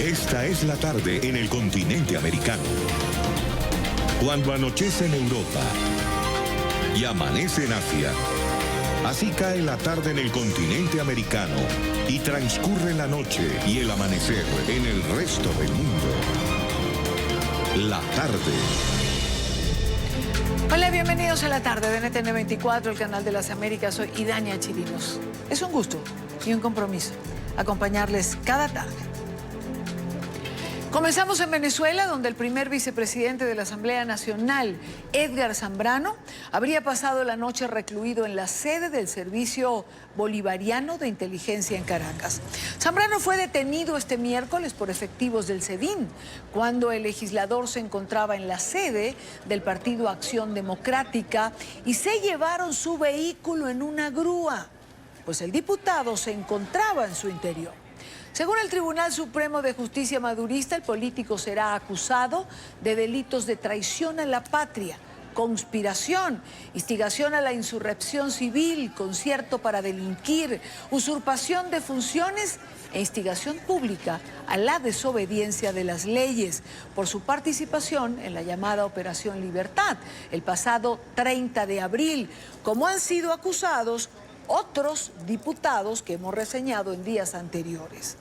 Esta es la tarde en el continente americano. Cuando anochece en Europa y amanece en Asia, así cae la tarde en el continente americano y transcurre la noche y el amanecer en el resto del mundo. La tarde. Hola, bienvenidos a la tarde de NTN 24, el canal de las Américas. Soy Idania Chirinos. Es un gusto y un compromiso acompañarles cada tarde. Comenzamos en Venezuela, donde el primer vicepresidente de la Asamblea Nacional, Edgar Zambrano, habría pasado la noche recluido en la sede del Servicio Bolivariano de Inteligencia en Caracas. Zambrano fue detenido este miércoles por efectivos del SEBIN, cuando el legislador se encontraba en la sede del Partido Acción Democrática y se llevaron su vehículo en una grúa, pues el diputado se encontraba en su interior. Según el Tribunal Supremo de Justicia madurista, el político será acusado de delitos de traición a la patria, conspiración, instigación a la insurrección civil, concierto para delinquir, usurpación de funciones e instigación pública a la desobediencia de las leyes por su participación en la llamada Operación Libertad el pasado 30 de abril, como han sido acusados otros diputados que hemos reseñado en días anteriores.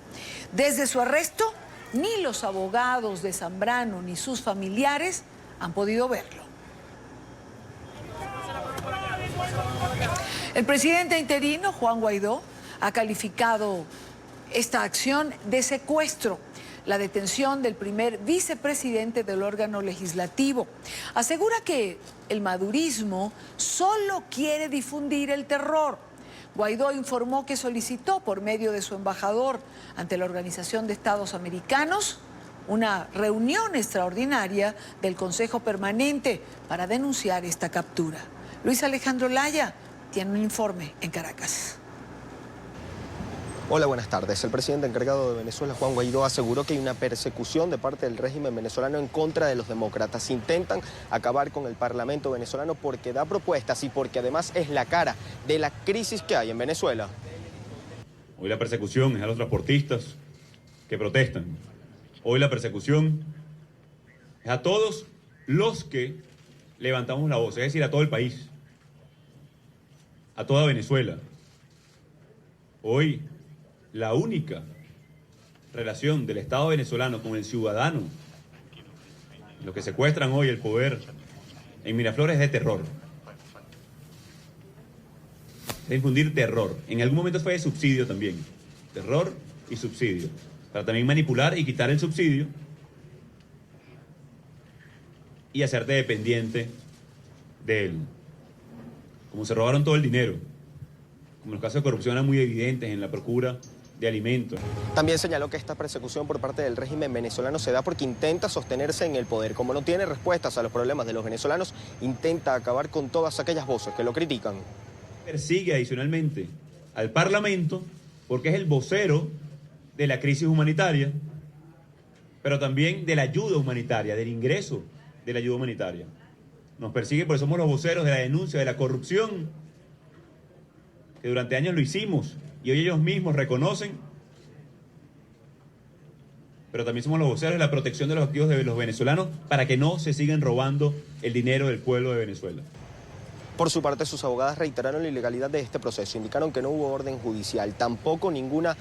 Desde su arresto, ni los abogados de Zambrano ni sus familiares han podido verlo. El presidente interino, Juan Guaidó, ha calificado esta acción de secuestro, la detención del primer vicepresidente del órgano legislativo. Asegura que el madurismo solo quiere difundir el terror. Guaidó informó que solicitó por medio de su embajador ante la Organización de Estados Americanos una reunión extraordinaria del Consejo Permanente para denunciar esta captura. Luis Alejandro Laya tiene un informe en Caracas. Hola, buenas tardes. El presidente encargado de Venezuela, Juan Guaidó, aseguró que hay una persecución de parte del régimen venezolano en contra de los demócratas. Intentan acabar con el Parlamento venezolano porque da propuestas y porque además es la cara de la crisis que hay en Venezuela. Hoy la persecución es a los transportistas que protestan. Hoy la persecución es a todos los que levantamos la voz, es decir, a todo el país, a toda Venezuela. Hoy la única relación del Estado venezolano con el ciudadano, los que secuestran hoy el poder en Miraflores, es de terror. De infundir terror. En algún momento fue de subsidio también. Terror y subsidio. Para también manipular y quitar el subsidio y hacerte dependiente de él. Como se robaron todo el dinero, como los casos de corrupción eran muy evidentes en la procura de alimentos. También señaló que esta persecución por parte del régimen venezolano se da porque intenta sostenerse en el poder. Como no tiene respuestas a los problemas de los venezolanos, intenta acabar con todas aquellas voces que lo critican. Persigue adicionalmente al Parlamento porque es el vocero de la crisis humanitaria, pero también de la ayuda humanitaria, del ingreso de la ayuda humanitaria. Nos persigue porque somos los voceros de la denuncia de la corrupción, que durante años lo hicimos y hoy ellos mismos reconocen, pero también somos los voceros de la protección de los activos de los venezolanos para que no se sigan robando el dinero del pueblo de Venezuela. Por su parte, sus abogadas reiteraron la ilegalidad de este proceso, indicaron que no hubo orden judicial, tampoco ninguna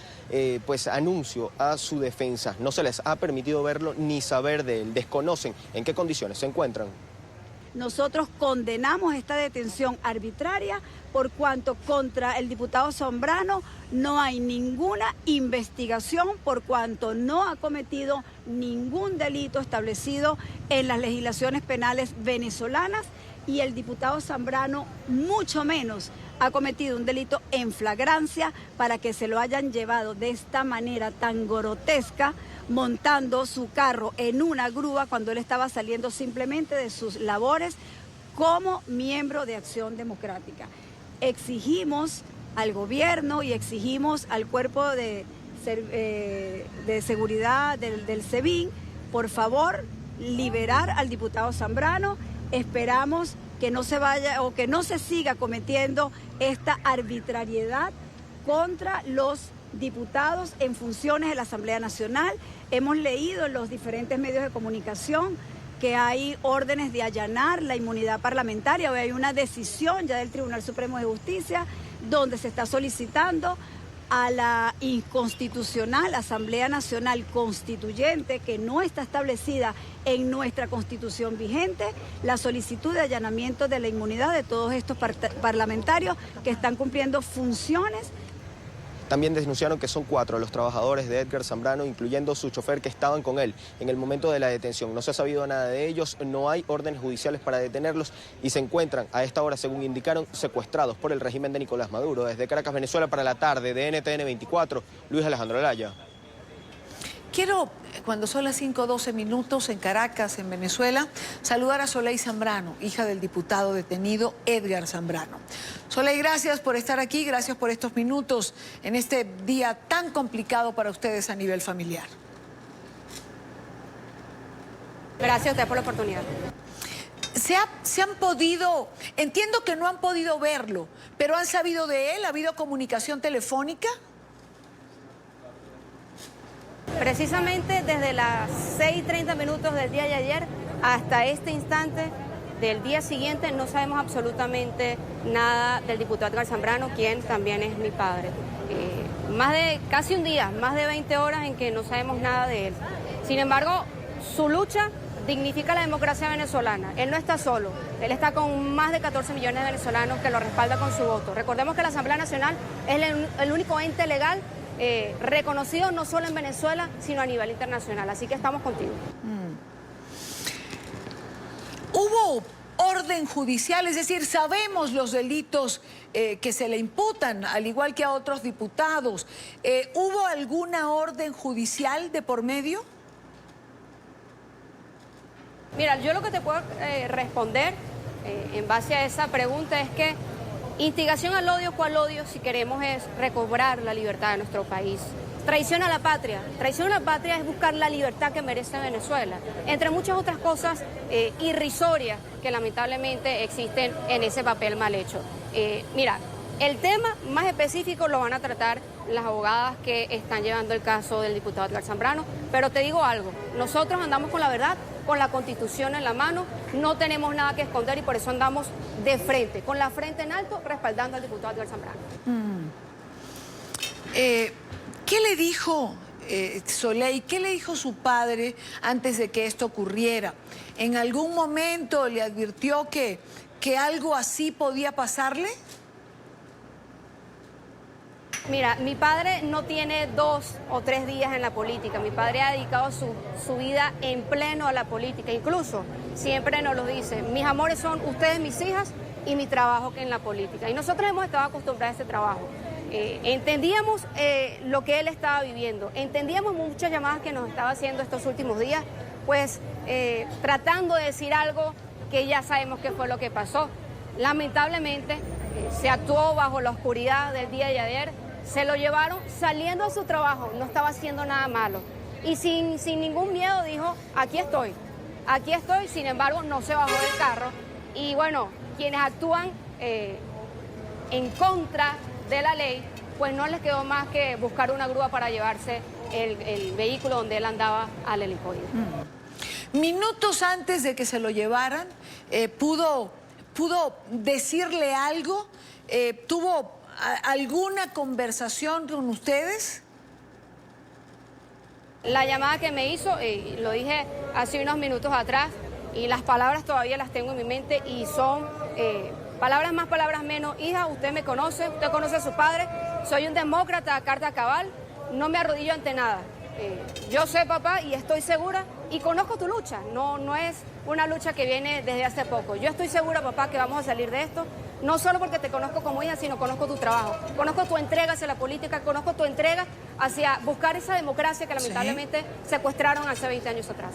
anuncio a su defensa, no se les ha permitido verlo ni saber de él, desconocen en qué condiciones se encuentran. Nosotros condenamos esta detención arbitraria por cuanto contra el diputado Zambrano no hay ninguna investigación, por cuanto no ha cometido ningún delito establecido en las legislaciones penales venezolanas y el diputado Zambrano mucho menos ha cometido un delito en flagrancia para que se lo hayan llevado de esta manera tan grotesca, montando su carro en una grúa cuando él estaba saliendo simplemente de sus labores como miembro de Acción Democrática. Exigimos al gobierno y exigimos al cuerpo de seguridad del SEBIN, por favor, liberar al diputado Zambrano. Esperamos que no se vaya o que no se siga cometiendo esta arbitrariedad contra los diputados en funciones de la Asamblea Nacional. Hemos leído en los diferentes medios de comunicación que hay órdenes de allanar la inmunidad parlamentaria. Hoy hay una decisión ya del Tribunal Supremo de Justicia donde se está solicitando a la inconstitucional Asamblea Nacional Constituyente, que no está establecida en nuestra Constitución vigente, la solicitud de allanamiento de la inmunidad de todos estos parlamentarios que están cumpliendo funciones. También denunciaron que son 4 los trabajadores de Edgar Zambrano, incluyendo su chofer, que estaban con él en el momento de la detención. No se ha sabido nada de ellos, no hay órdenes judiciales para detenerlos y se encuentran a esta hora, según indicaron, secuestrados por el régimen de Nicolás Maduro. Desde Caracas, Venezuela, para la tarde de NTN 24, Luis Alejandro Laya. Quiero, cuando son las 5:12 minutos en Caracas, en Venezuela, saludar a Soleil Zambrano, hija del diputado detenido Edgar Zambrano. Soleil, gracias por estar aquí, gracias por estos minutos en este día tan complicado para ustedes a nivel familiar. Gracias a usted por la oportunidad. ¿Se han podido, entiendo que no han podido verlo, pero han sabido de él? ¿Ha habido comunicación telefónica? Precisamente desde las 6:30 minutos del día de ayer hasta este instante del día siguiente no sabemos absolutamente nada del diputado Edgar Zambrano, quien también es mi padre. Casi un día, más de 20 horas en que no sabemos nada de él. Sin embargo, su lucha dignifica la democracia venezolana. Él no está solo, él está con más de 14 millones de venezolanos que lo respaldan con su voto. Recordemos que la Asamblea Nacional es el único ente legal reconocido no solo en Venezuela, sino a nivel internacional. Así que estamos contigo. ¿Hubo orden judicial? Es decir, sabemos los delitos que se le imputan, al igual que a otros diputados. ¿Hubo alguna orden judicial de por medio? Mira, yo lo que te puedo responder en base a esa pregunta es que instigación al odio, ¿cuál odio? Si queremos es recobrar la libertad de nuestro país. Traición a la patria. Traición a la patria es buscar la libertad que merece Venezuela, entre muchas otras cosas irrisorias que lamentablemente existen en ese papel mal hecho. Mira, el tema más específico lo van a tratar las abogadas que están llevando el caso del diputado Edgar Zambrano, pero te digo algo, nosotros andamos con la verdad, con la Constitución en la mano, no tenemos nada que esconder y por eso andamos de frente, con la frente en alto, respaldando al diputado Edgar Zambrano. ¿Qué le dijo Soleil, qué le dijo su padre antes de que esto ocurriera? ¿En algún momento le advirtió que algo así podía pasarle? Mira, mi padre no tiene 2 o 3 días en la política. Mi padre ha dedicado su vida en pleno a la política. Incluso siempre nos lo dice, mis amores son ustedes, mis hijas, y mi trabajo en la política. Y nosotros hemos estado acostumbrados a ese trabajo. Entendíamos lo que él estaba viviendo. Entendíamos muchas llamadas que nos estaba haciendo estos últimos días, pues tratando de decir algo que ya sabemos qué fue lo que pasó. Lamentablemente se actuó bajo la oscuridad del día de ayer. Se lo llevaron saliendo a su trabajo, no estaba haciendo nada malo. Y sin ningún miedo dijo, aquí estoy, sin embargo no se bajó del carro. Y bueno, quienes actúan en contra de la ley, pues no les quedó más que buscar una grúa para llevarse el vehículo donde él andaba al helicoide. Minutos antes de que se lo llevaran, ¿pudo decirle algo? ¿Tuvo alguna conversación con ustedes? La llamada que me hizo, lo dije hace unos minutos atrás, y las palabras todavía las tengo en mi mente y son palabras más, palabras menos. Hija, usted me conoce, usted conoce a su padre, soy un demócrata a carta cabal, no me arrodillo ante nada. Yo sé, papá, y estoy segura, y conozco tu lucha, no es una lucha que viene desde hace poco. Yo estoy segura, papá, que vamos a salir de esto, no solo porque te conozco como hija, sino conozco tu trabajo, conozco tu entrega hacia la política, conozco tu entrega hacia buscar esa democracia que lamentablemente secuestraron hace 20 años atrás.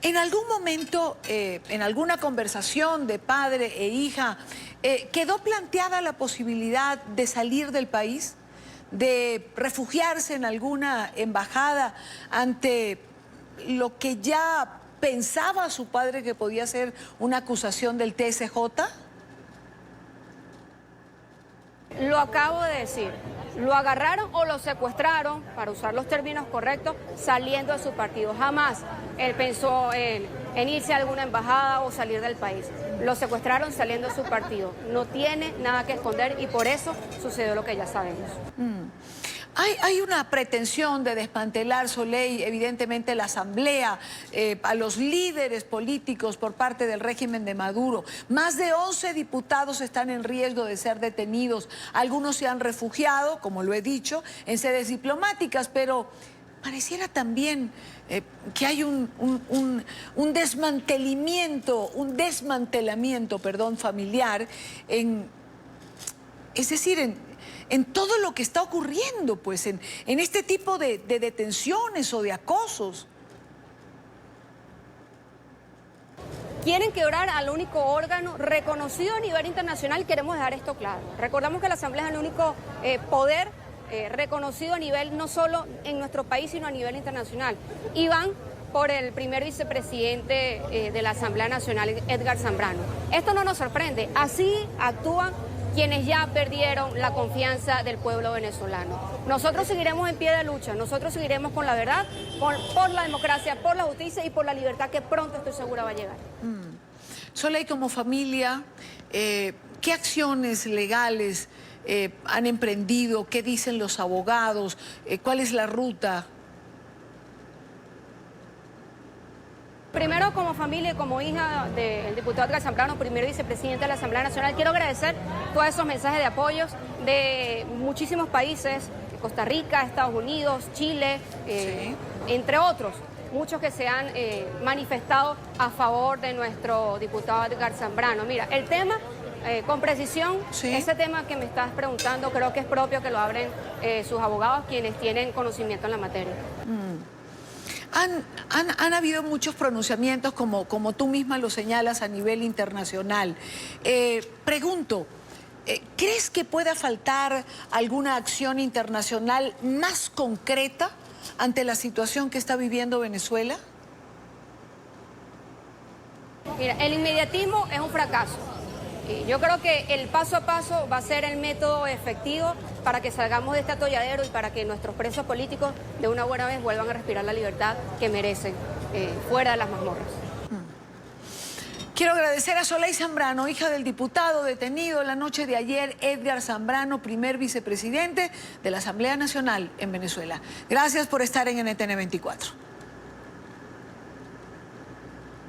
En algún momento, en alguna conversación de padre e hija, ¿quedó planteada la posibilidad de salir del país? ¿De refugiarse en alguna embajada ante lo que ya pensaba su padre que podía ser una acusación del TSJ? Lo acabo de decir. Lo agarraron o lo secuestraron, para usar los términos correctos, saliendo de su partido. Jamás él pensó en irse a alguna embajada o salir del país. Lo secuestraron saliendo de su partido. No tiene nada que esconder y por eso sucedió lo que ya sabemos. Hay una pretensión de desmantelar, Soleil, evidentemente la Asamblea, a los líderes políticos por parte del régimen de Maduro. Más de 11 diputados están en riesgo de ser detenidos. Algunos se han refugiado, como lo he dicho, en sedes diplomáticas, pero pareciera también que hay un desmantelamiento familiar en todo lo que está ocurriendo, pues, en este tipo de detenciones o de acosos. Quieren quebrar al único órgano reconocido a nivel internacional, queremos dejar esto claro. Recordamos que la Asamblea es el único poder reconocido a nivel, no solo en nuestro país, sino a nivel internacional. Y van por el primer vicepresidente de la Asamblea Nacional, Edgar Zambrano. Esto no nos sorprende, así actúan quienes ya perdieron la confianza del pueblo venezolano. Nosotros seguiremos en pie de lucha, nosotros seguiremos con la verdad, por la democracia, por la justicia y por la libertad que pronto estoy segura va a llegar. Soleil, como familia, ¿qué acciones legales han emprendido? ¿Qué dicen los abogados? ¿Cuál es la ruta? Primero, como familia y como hija del diputado Edgar Zambrano, primer vicepresidente de la Asamblea Nacional, quiero agradecer todos esos mensajes de apoyo de muchísimos países, Costa Rica, Estados Unidos, Chile, entre otros, muchos que se han manifestado a favor de nuestro diputado Edgar Zambrano. Mira, el tema, con precisión, ese tema que me estás preguntando, creo que es propio que lo abren sus abogados, quienes tienen conocimiento en la materia. Han habido muchos pronunciamientos, como tú misma lo señalas, a nivel internacional. Pregunto, ¿crees que pueda faltar alguna acción internacional más concreta ante la situación que está viviendo Venezuela? Mira, el inmediatismo es un fracaso. Yo creo que el paso a paso va a ser el método efectivo para que salgamos de este atolladero y para que nuestros presos políticos de una buena vez vuelvan a respirar la libertad que merecen fuera de las mazmorras. Quiero agradecer a Soleil Zambrano, hija del diputado detenido la noche de ayer, Edgar Zambrano, primer vicepresidente de la Asamblea Nacional en Venezuela. Gracias por estar en NTN 24.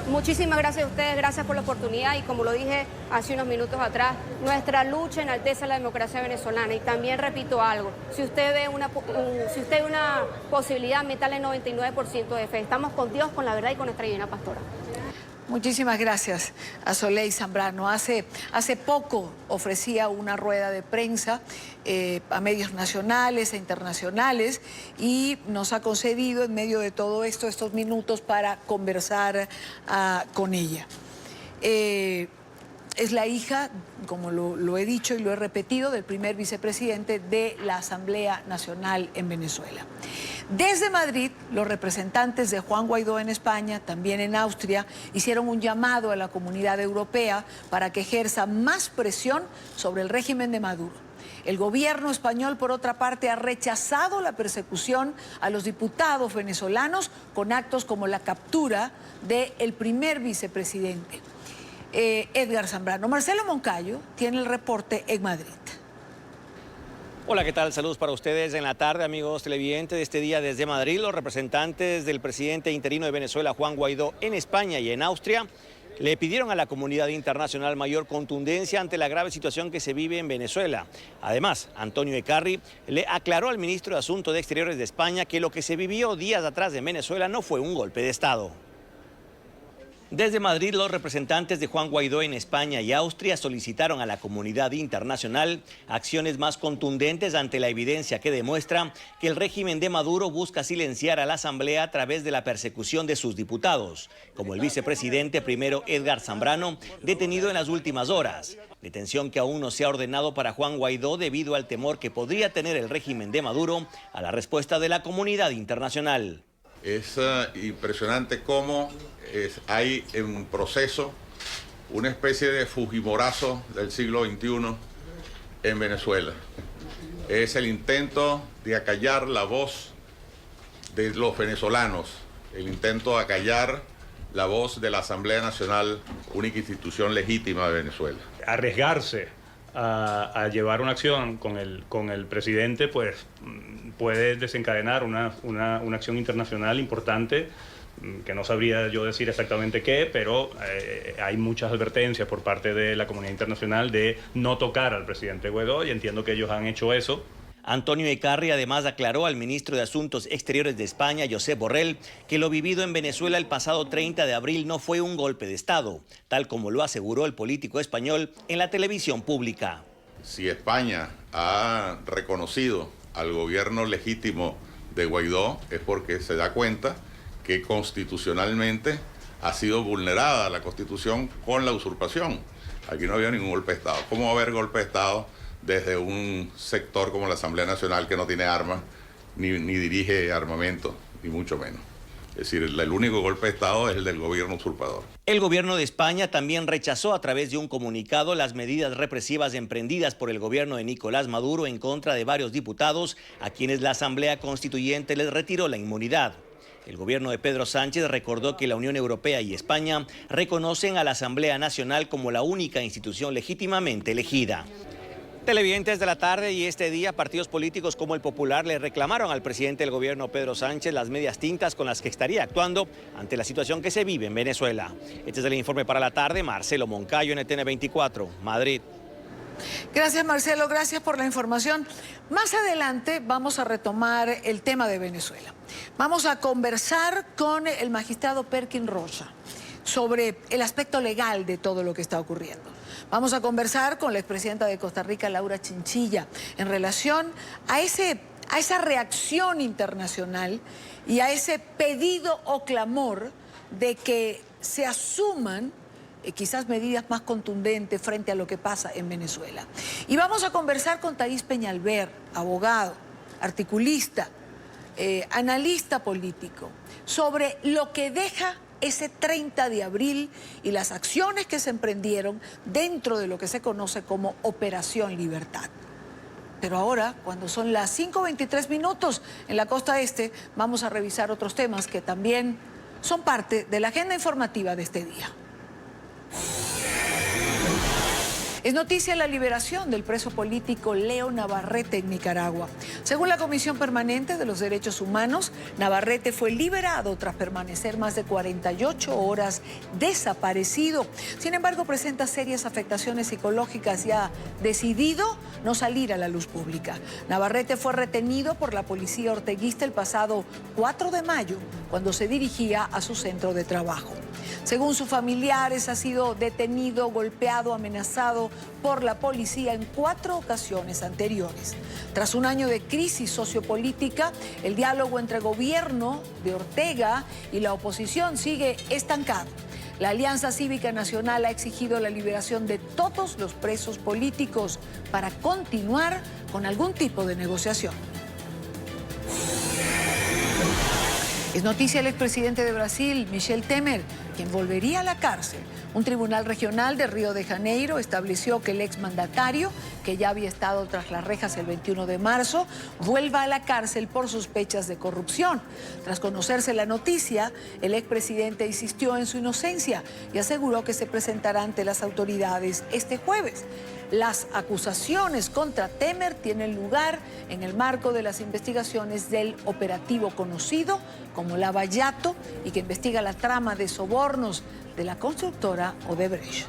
Muchísimas gracias a ustedes, gracias por la oportunidad y como lo dije hace unos minutos atrás, nuestra lucha enaltece la democracia venezolana y también repito algo, si usted ve una posibilidad, métale 99% de fe, estamos con Dios, con la verdad y con nuestra divina pastora. Muchísimas gracias a Soleil Zambrano. Hace poco ofrecía una rueda de prensa a medios nacionales e internacionales y nos ha concedido en medio de todo esto estos minutos para conversar con ella. Es la hija, como lo he dicho y lo he repetido, del primer vicepresidente de la Asamblea Nacional en Venezuela. Desde Madrid, los representantes de Juan Guaidó en España, también en Austria, hicieron un llamado a la comunidad europea para que ejerza más presión sobre el régimen de Maduro. El gobierno español, por otra parte, ha rechazado la persecución a los diputados venezolanos con actos como la captura del primer vicepresidente. Edgar Zambrano. Marcelo Moncayo tiene el reporte en Madrid. Hola, ¿qué tal? Saludos para ustedes en la tarde, amigos televidentes. De este día desde Madrid, los representantes del presidente interino de Venezuela, Juan Guaidó, en España y en Austria, le pidieron a la comunidad internacional mayor contundencia ante la grave situación que se vive en Venezuela. Además, Antonio Eccarri le aclaró al ministro de Asuntos Exteriores de España que lo que se vivió días atrás en Venezuela no fue un golpe de Estado. Desde Madrid, los representantes de Juan Guaidó en España y Austria solicitaron a la comunidad internacional acciones más contundentes ante la evidencia que demuestra que el régimen de Maduro busca silenciar a la Asamblea a través de la persecución de sus diputados, como el vicepresidente primero Edgar Zambrano, detenido en las últimas horas. Detención que aún no se ha ordenado para Juan Guaidó debido al temor que podría tener el régimen de Maduro a la respuesta de la comunidad internacional. Es impresionante cómo hay en proceso una especie de fujimorazo del siglo XXI en Venezuela. Es el intento de acallar la voz de los venezolanos, el intento de acallar la voz de la Asamblea Nacional, única institución legítima de Venezuela. Arriesgarse a llevar una acción con el presidente, pues puede desencadenar una acción internacional importante, que no sabría yo decir exactamente qué, pero hay muchas advertencias por parte de la comunidad internacional de no tocar al presidente Guaidó, y entiendo que ellos han hecho eso. Antonio Ecarri además aclaró al ministro de Asuntos Exteriores de España, Josep Borrell, que lo vivido en Venezuela el pasado 30 de abril no fue un golpe de Estado, tal como lo aseguró el político español en la televisión pública. Si España ha reconocido al gobierno legítimo de Guaidó, es porque se da cuenta que constitucionalmente ha sido vulnerada la Constitución con la usurpación. Aquí no había ningún golpe de Estado. ¿Cómo va a haber golpe de Estado desde un sector como la Asamblea Nacional, que no tiene armas, ni dirige armamento, ni mucho menos? Es decir, el único golpe de Estado es el del gobierno usurpador. El gobierno de España también rechazó a través de un comunicado las medidas represivas emprendidas por el gobierno de Nicolás Maduro en contra de varios diputados a quienes la Asamblea Constituyente les retiró la inmunidad. El gobierno de Pedro Sánchez recordó que la Unión Europea y España reconocen a la Asamblea Nacional como la única institución legítimamente elegida. Televidentes de la tarde, y este día partidos políticos como el Popular le reclamaron al presidente del gobierno Pedro Sánchez las medias tintas con las que estaría actuando ante la situación que se vive en Venezuela. Este es el informe para la tarde. Marcelo Moncayo, NTN 24, Madrid. Gracias, Marcelo, gracias por la información. Más adelante vamos a retomar el tema de Venezuela. Vamos a conversar con el magistrado Perkin Rocha sobre el aspecto legal de todo lo que está ocurriendo. Vamos a conversar con la expresidenta de Costa Rica, Laura Chinchilla, en relación a esa reacción internacional y a ese pedido o clamor de que se asuman quizás medidas más contundentes frente a lo que pasa en Venezuela. Y vamos a conversar con Thais Peñalver, abogado, articulista, analista político, sobre lo que deja ese 30 de abril y las acciones que se emprendieron dentro de lo que se conoce como Operación Libertad. Pero ahora, cuando son las 5:23 en la costa este, vamos a revisar otros temas que también son parte de la agenda informativa de este día. Es noticia la liberación del preso político Leo Navarrete en Nicaragua. Según la Comisión Permanente de los Derechos Humanos, Navarrete fue liberado tras permanecer más de 48 horas desaparecido. Sin embargo, presenta serias afectaciones psicológicas y ha decidido no salir a la luz pública. Navarrete fue retenido por la policía orteguista el pasado 4 de mayo, cuando se dirigía a su centro de trabajo. Según sus familiares, ha sido detenido, golpeado, amenazado por la policía en 4 ocasiones anteriores. Tras un año de crisis sociopolítica, el diálogo entre el gobierno de Ortega y la oposición sigue estancado. La Alianza Cívica Nacional ha exigido la liberación de todos los presos políticos para continuar con algún tipo de negociación. Es noticia el expresidente de Brasil, Michel Temer, quien volvería a la cárcel. Un tribunal regional de Río de Janeiro estableció que el exmandatario, que ya había estado tras las rejas el 21 de marzo, vuelva a la cárcel por sospechas de corrupción. Tras conocerse la noticia, el expresidente insistió en su inocencia y aseguró que se presentará ante las autoridades este jueves. Las acusaciones contra Temer tienen lugar en el marco de las investigaciones del operativo conocido como Lava Jato y que investiga la trama de sobornos de la constructora Odebrecht.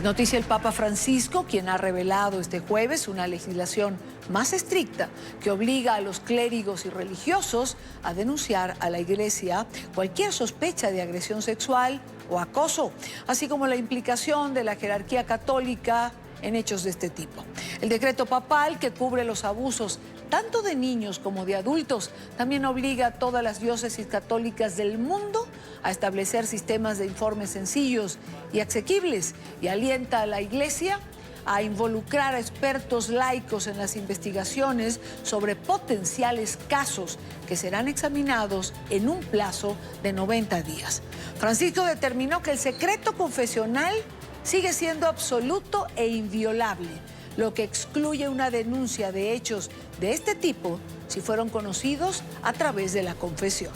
Noticia el Papa Francisco, quien ha revelado este jueves una legislación más estricta que obliga a los clérigos y religiosos a denunciar a la Iglesia cualquier sospecha de agresión sexual o acoso, así como la implicación de la jerarquía católica en hechos de este tipo. El decreto papal, que cubre los abusos tanto de niños como de adultos, también obliga a todas las diócesis católicas del mundo a establecer sistemas de informes sencillos y asequibles y alienta a la Iglesia a involucrar a expertos laicos en las investigaciones sobre potenciales casos que serán examinados en un plazo de 90 días. Francisco determinó que el secreto confesional sigue siendo absoluto e inviolable, lo que excluye una denuncia de hechos de este tipo si fueron conocidos a través de la confesión.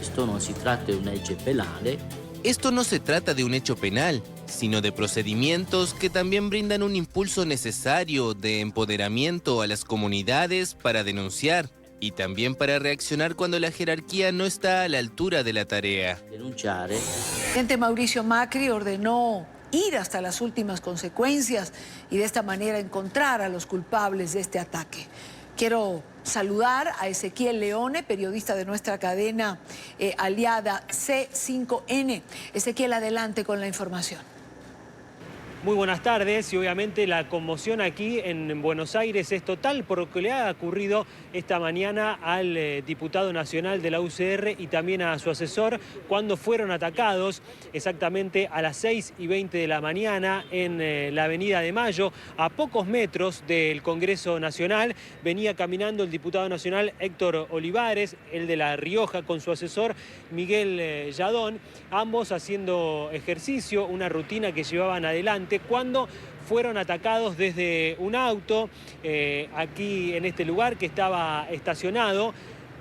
Esto no se trata de una legge penale. Esto no se trata de un hecho penal, sino de procedimientos que también brindan un impulso necesario de empoderamiento a las comunidades para denunciar y también para reaccionar cuando la jerarquía no está a la altura de la tarea. Denunciare. El presidente Mauricio Macri ordenó ir hasta las últimas consecuencias y de esta manera encontrar a los culpables de este ataque. Quiero saludar a Ezequiel Leone, periodista de nuestra cadena aliada C5N. Ezequiel, adelante con la información. Muy buenas tardes y obviamente la conmoción aquí en Buenos Aires es total por lo que le ha ocurrido esta mañana al diputado nacional de la UCR y también a su asesor cuando fueron atacados exactamente a las 6:20 de la mañana en la Avenida de Mayo, a pocos metros del Congreso Nacional. Venía caminando el diputado nacional Héctor Olivares, el de La Rioja, con su asesor Miguel Yadón, ambos haciendo ejercicio, una rutina que llevaban adelante, cuando fueron atacados desde un auto aquí en este lugar que estaba estacionado,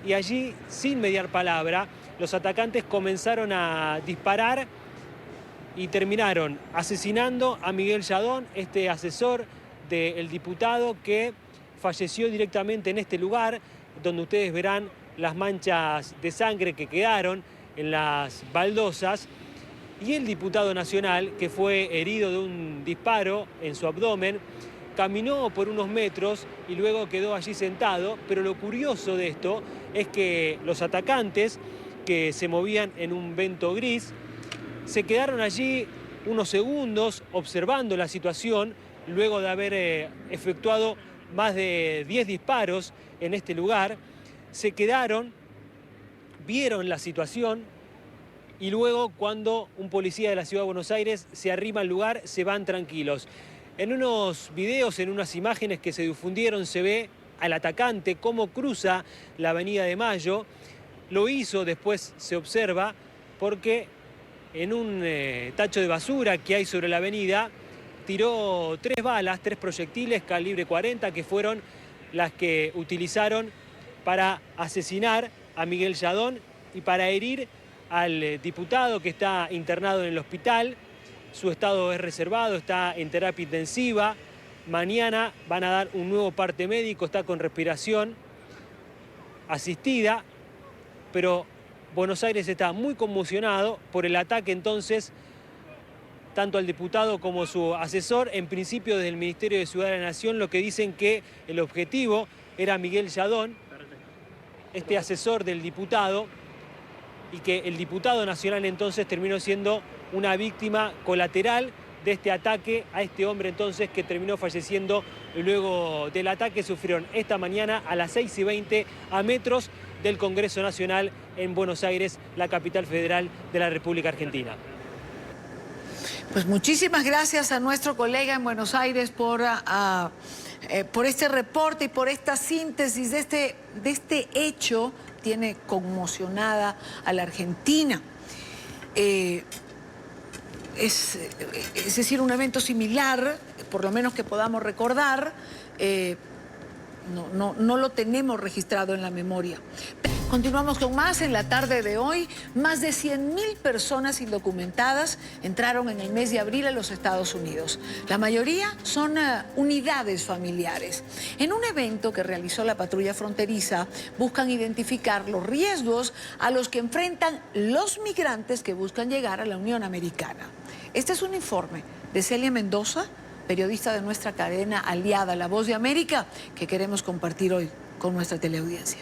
y allí, sin mediar palabra, los atacantes comenzaron a disparar y terminaron asesinando a Miguel Yadón, este asesor del diputado que falleció directamente en este lugar, donde ustedes verán las manchas de sangre que quedaron en las baldosas. Y el diputado nacional, que fue herido de un disparo en su abdomen, caminó por unos metros y luego quedó allí sentado. Pero lo curioso de esto es que los atacantes, que se movían en un Vento gris, se quedaron allí unos segundos observando la situación, luego de haber efectuado más de 10 disparos en este lugar. Se quedaron, vieron la situación, y luego, cuando un policía de la Ciudad de Buenos Aires se arrima al lugar, se van tranquilos. En unos videos, en unas imágenes que se difundieron, se ve al atacante cómo cruza la Avenida de Mayo. Lo hizo, después se observa, porque en un tacho de basura que hay sobre la avenida, tiró 3 balas, 3 proyectiles calibre 40, que fueron las que utilizaron para asesinar a Miguel Yadón y para herir al diputado, que está internado en el hospital. Su estado es reservado, está en terapia intensiva. Mañana van a dar un nuevo parte médico, está con respiración asistida, pero Buenos Aires está muy conmocionado por el ataque entonces, tanto al diputado como su asesor. En principio, desde el Ministerio de Ciudad de la Nación, lo que dicen que el objetivo era Miguel Yadón, este asesor del diputado, y que el diputado nacional entonces terminó siendo una víctima colateral de este ataque a este hombre entonces, que terminó falleciendo luego del ataque. Sufrieron esta mañana a las 6:20 a metros del Congreso Nacional en Buenos Aires, la capital federal de la República Argentina. Pues muchísimas gracias a nuestro colega en Buenos Aires por este reporte y por esta síntesis de este hecho. Tiene conmocionada a la Argentina. Es decir, un evento similar, por lo menos que podamos recordar, no lo tenemos registrado en la memoria. Continuamos con más en la tarde de hoy. Más de 100.000 personas indocumentadas entraron en el mes de abril a los Estados Unidos. La mayoría son unidades familiares. En un evento que realizó la patrulla fronteriza, buscan identificar los riesgos a los que enfrentan los migrantes que buscan llegar a la Unión Americana. Este es un informe de Celia Mendoza, periodista de nuestra cadena aliada La Voz de América, que queremos compartir hoy con nuestra teleaudiencia.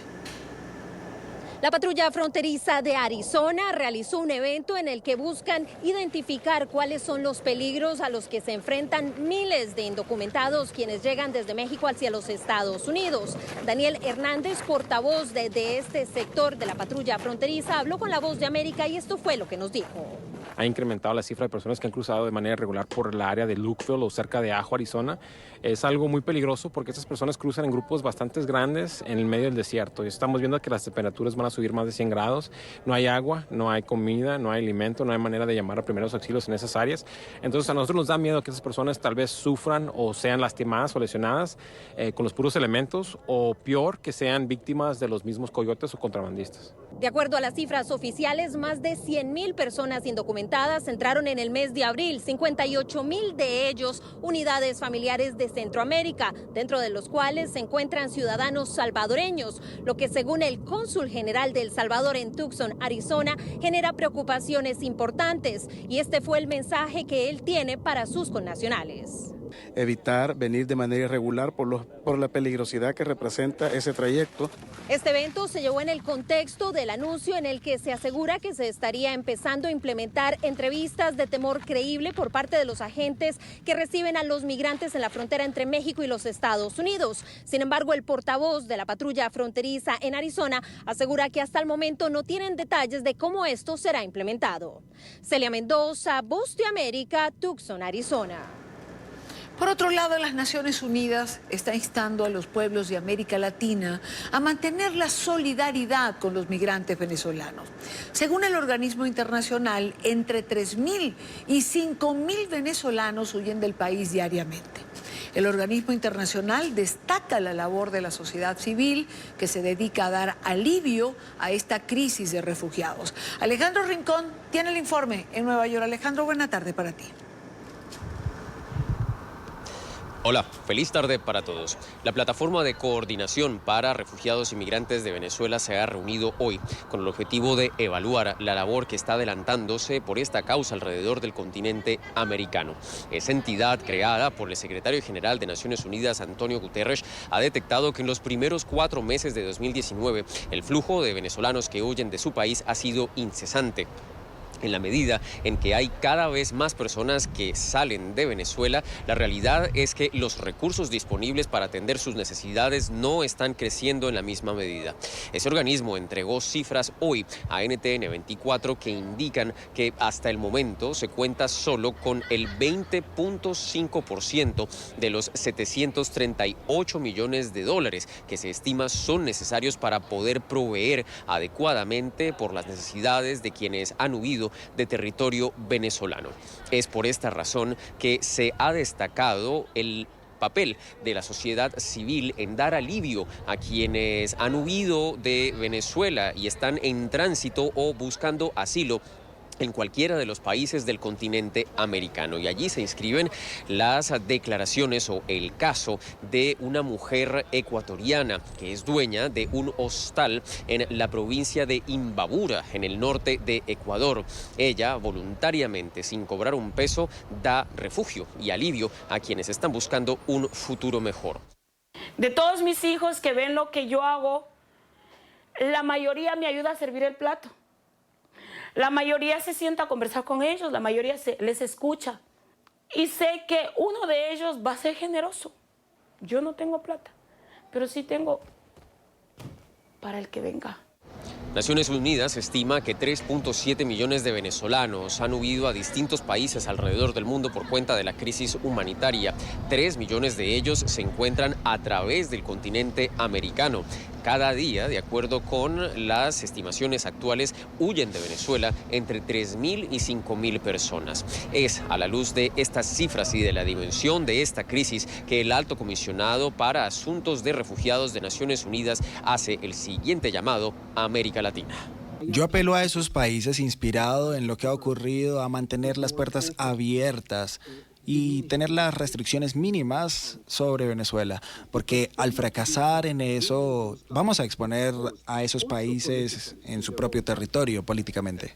La patrulla fronteriza de Arizona realizó un evento en el que buscan identificar cuáles son los peligros a los que se enfrentan miles de indocumentados quienes llegan desde México hacia los Estados Unidos. Daniel Hernández, portavoz de este sector de la patrulla fronteriza, habló con La Voz de América y esto fue lo que nos dijo. ha incrementado la cifra de personas que han cruzado de manera irregular por la área de Lukeville o cerca de Ajo, Arizona. Es algo muy peligroso porque estas personas cruzan en grupos bastante grandes en el medio del desierto. Y estamos viendo que las temperaturas van a subir más de 100 grados. No hay agua, no hay comida, no hay alimento, no hay manera de llamar a primeros auxilios en esas áreas. Entonces a nosotros nos da miedo que esas personas tal vez sufran o sean lastimadas o lesionadas con los puros elementos, o peor, que sean víctimas de los mismos coyotes o contrabandistas. De acuerdo a las cifras oficiales, más de 100,000 personas indocumentadas entraron en el mes de abril, 58,000 de ellos unidades familiares de Centroamérica, dentro de los cuales se encuentran ciudadanos salvadoreños, lo que según el cónsul general de El Salvador en Tucson, Arizona, genera preocupaciones importantes, y este fue el mensaje que él tiene para sus connacionales. Evitar venir de manera irregular por la peligrosidad que representa ese trayecto. Este evento se llevó en el contexto del anuncio en el que se asegura que se estaría empezando a implementar entrevistas de temor creíble por parte de los agentes que reciben a los migrantes en la frontera entre México y los Estados Unidos. Sin embargo, el portavoz de la patrulla fronteriza en Arizona asegura que hasta el momento no tienen detalles de cómo esto será implementado. Celia Mendoza, Voz de América, Tucson, Arizona. Por otro lado, las Naciones Unidas está instando a los pueblos de América Latina a mantener la solidaridad con los migrantes venezolanos. Según el organismo internacional, entre 3,000 y 5,000 venezolanos huyen del país diariamente. El organismo internacional destaca la labor de la sociedad civil que se dedica a dar alivio a esta crisis de refugiados. Alejandro Rincón tiene el informe en Nueva York. Alejandro, buena tarde para ti. Hola, feliz tarde para todos. La Plataforma de Coordinación para Refugiados y Migrantes de Venezuela se ha reunido hoy con el objetivo de evaluar la labor que está adelantándose por esta causa alrededor del continente americano. Esa entidad, creada por el secretario general de Naciones Unidas, Antonio Guterres, ha detectado que en los primeros 4 meses de 2019 el flujo de venezolanos que huyen de su país ha sido incesante. En la medida en que hay cada vez más personas que salen de Venezuela, la realidad es que los recursos disponibles para atender sus necesidades no están creciendo en la misma medida. Ese organismo entregó cifras hoy a NTN 24 que indican que hasta el momento se cuenta solo con el 20.5% de los 738 millones de dólares que se estima son necesarios para poder proveer adecuadamente por las necesidades de quienes han huido de territorio venezolano. Es por esta razón que se ha destacado el papel de la sociedad civil en dar alivio a quienes han huido de Venezuela y están en tránsito o buscando asilo en cualquiera de los países del continente americano. Y allí se inscriben las declaraciones o el caso de una mujer ecuatoriana que es dueña de un hostal en la provincia de Imbabura, en el norte de Ecuador. Ella, voluntariamente, sin cobrar un peso, da refugio y alivio a quienes están buscando un futuro mejor. De todos mis hijos que ven lo que yo hago, la mayoría me ayuda a servir el plato. La mayoría se sienta a conversar con ellos, la mayoría les escucha. Y sé que uno de ellos va a ser generoso. Yo no tengo plata, pero sí tengo para el que venga. Naciones Unidas estima que 3.7 millones de venezolanos han huido a distintos países alrededor del mundo por cuenta de la crisis humanitaria. 3 millones de ellos se encuentran a través del continente americano. Cada día, de acuerdo con las estimaciones actuales, huyen de Venezuela entre 3,000 y 5,000 personas. Es a la luz de estas cifras y de la dimensión de esta crisis que el Alto Comisionado para Asuntos de Refugiados de Naciones Unidas hace el siguiente llamado a América Latina. Yo apelo a esos países inspirado en lo que ha ocurrido a mantener las puertas abiertas y tener las restricciones mínimas sobre Venezuela, porque al fracasar en eso vamos a exponer a esos países en su propio territorio políticamente.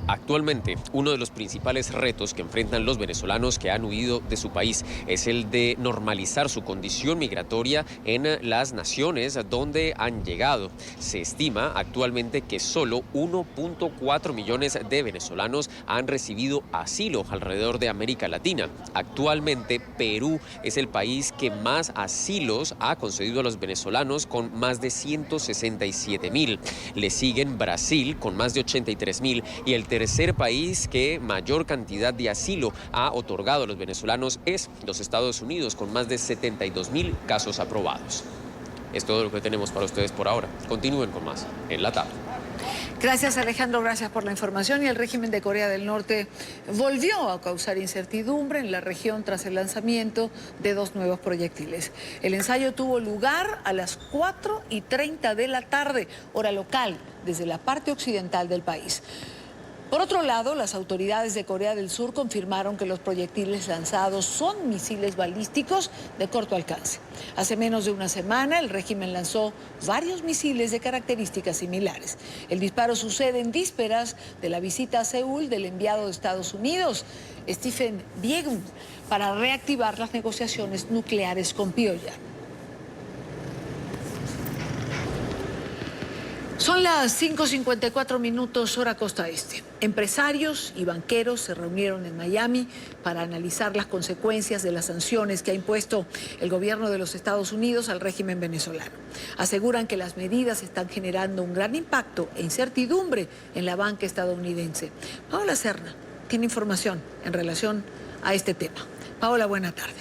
Actualmente, uno de los principales retos que enfrentan los venezolanos que han huido de su país es el de normalizar su condición migratoria en las naciones donde han llegado. Se estima actualmente que solo 1.4 millones de venezolanos han recibido asilo alrededor de América Latina. Actualmente, Perú es el país que más asilos ha concedido a los venezolanos, con más de 167,000. Le siguen Brasil con más de 83,000 y el tercer país que mayor cantidad de asilo ha otorgado a los venezolanos es los Estados Unidos, con más de 72.000 casos aprobados. Es todo lo que tenemos para ustedes por ahora. Continúen con más en la tarde. Gracias, Alejandro, gracias por la información. Y el régimen de Corea del Norte volvió a causar incertidumbre en la región tras el lanzamiento de 2 nuevos proyectiles. El ensayo tuvo lugar a las 4:30 de la tarde, hora local, desde la parte occidental del país. Por otro lado, las autoridades de Corea del Sur confirmaron que los proyectiles lanzados son misiles balísticos de corto alcance. Hace menos de una semana, el régimen lanzó varios misiles de características similares. El disparo sucede en vísperas de la visita a Seúl del enviado de Estados Unidos, Stephen Biegun, para reactivar las negociaciones nucleares con Pyongyang. Son las 5:54 minutos hora costa este. Empresarios y banqueros se reunieron en Miami para analizar las consecuencias de las sanciones que ha impuesto el gobierno de los Estados Unidos al régimen venezolano. Aseguran que las medidas están generando un gran impacto e incertidumbre en la banca estadounidense. Paola Serna tiene información en relación a este tema. Paola, buena tarde.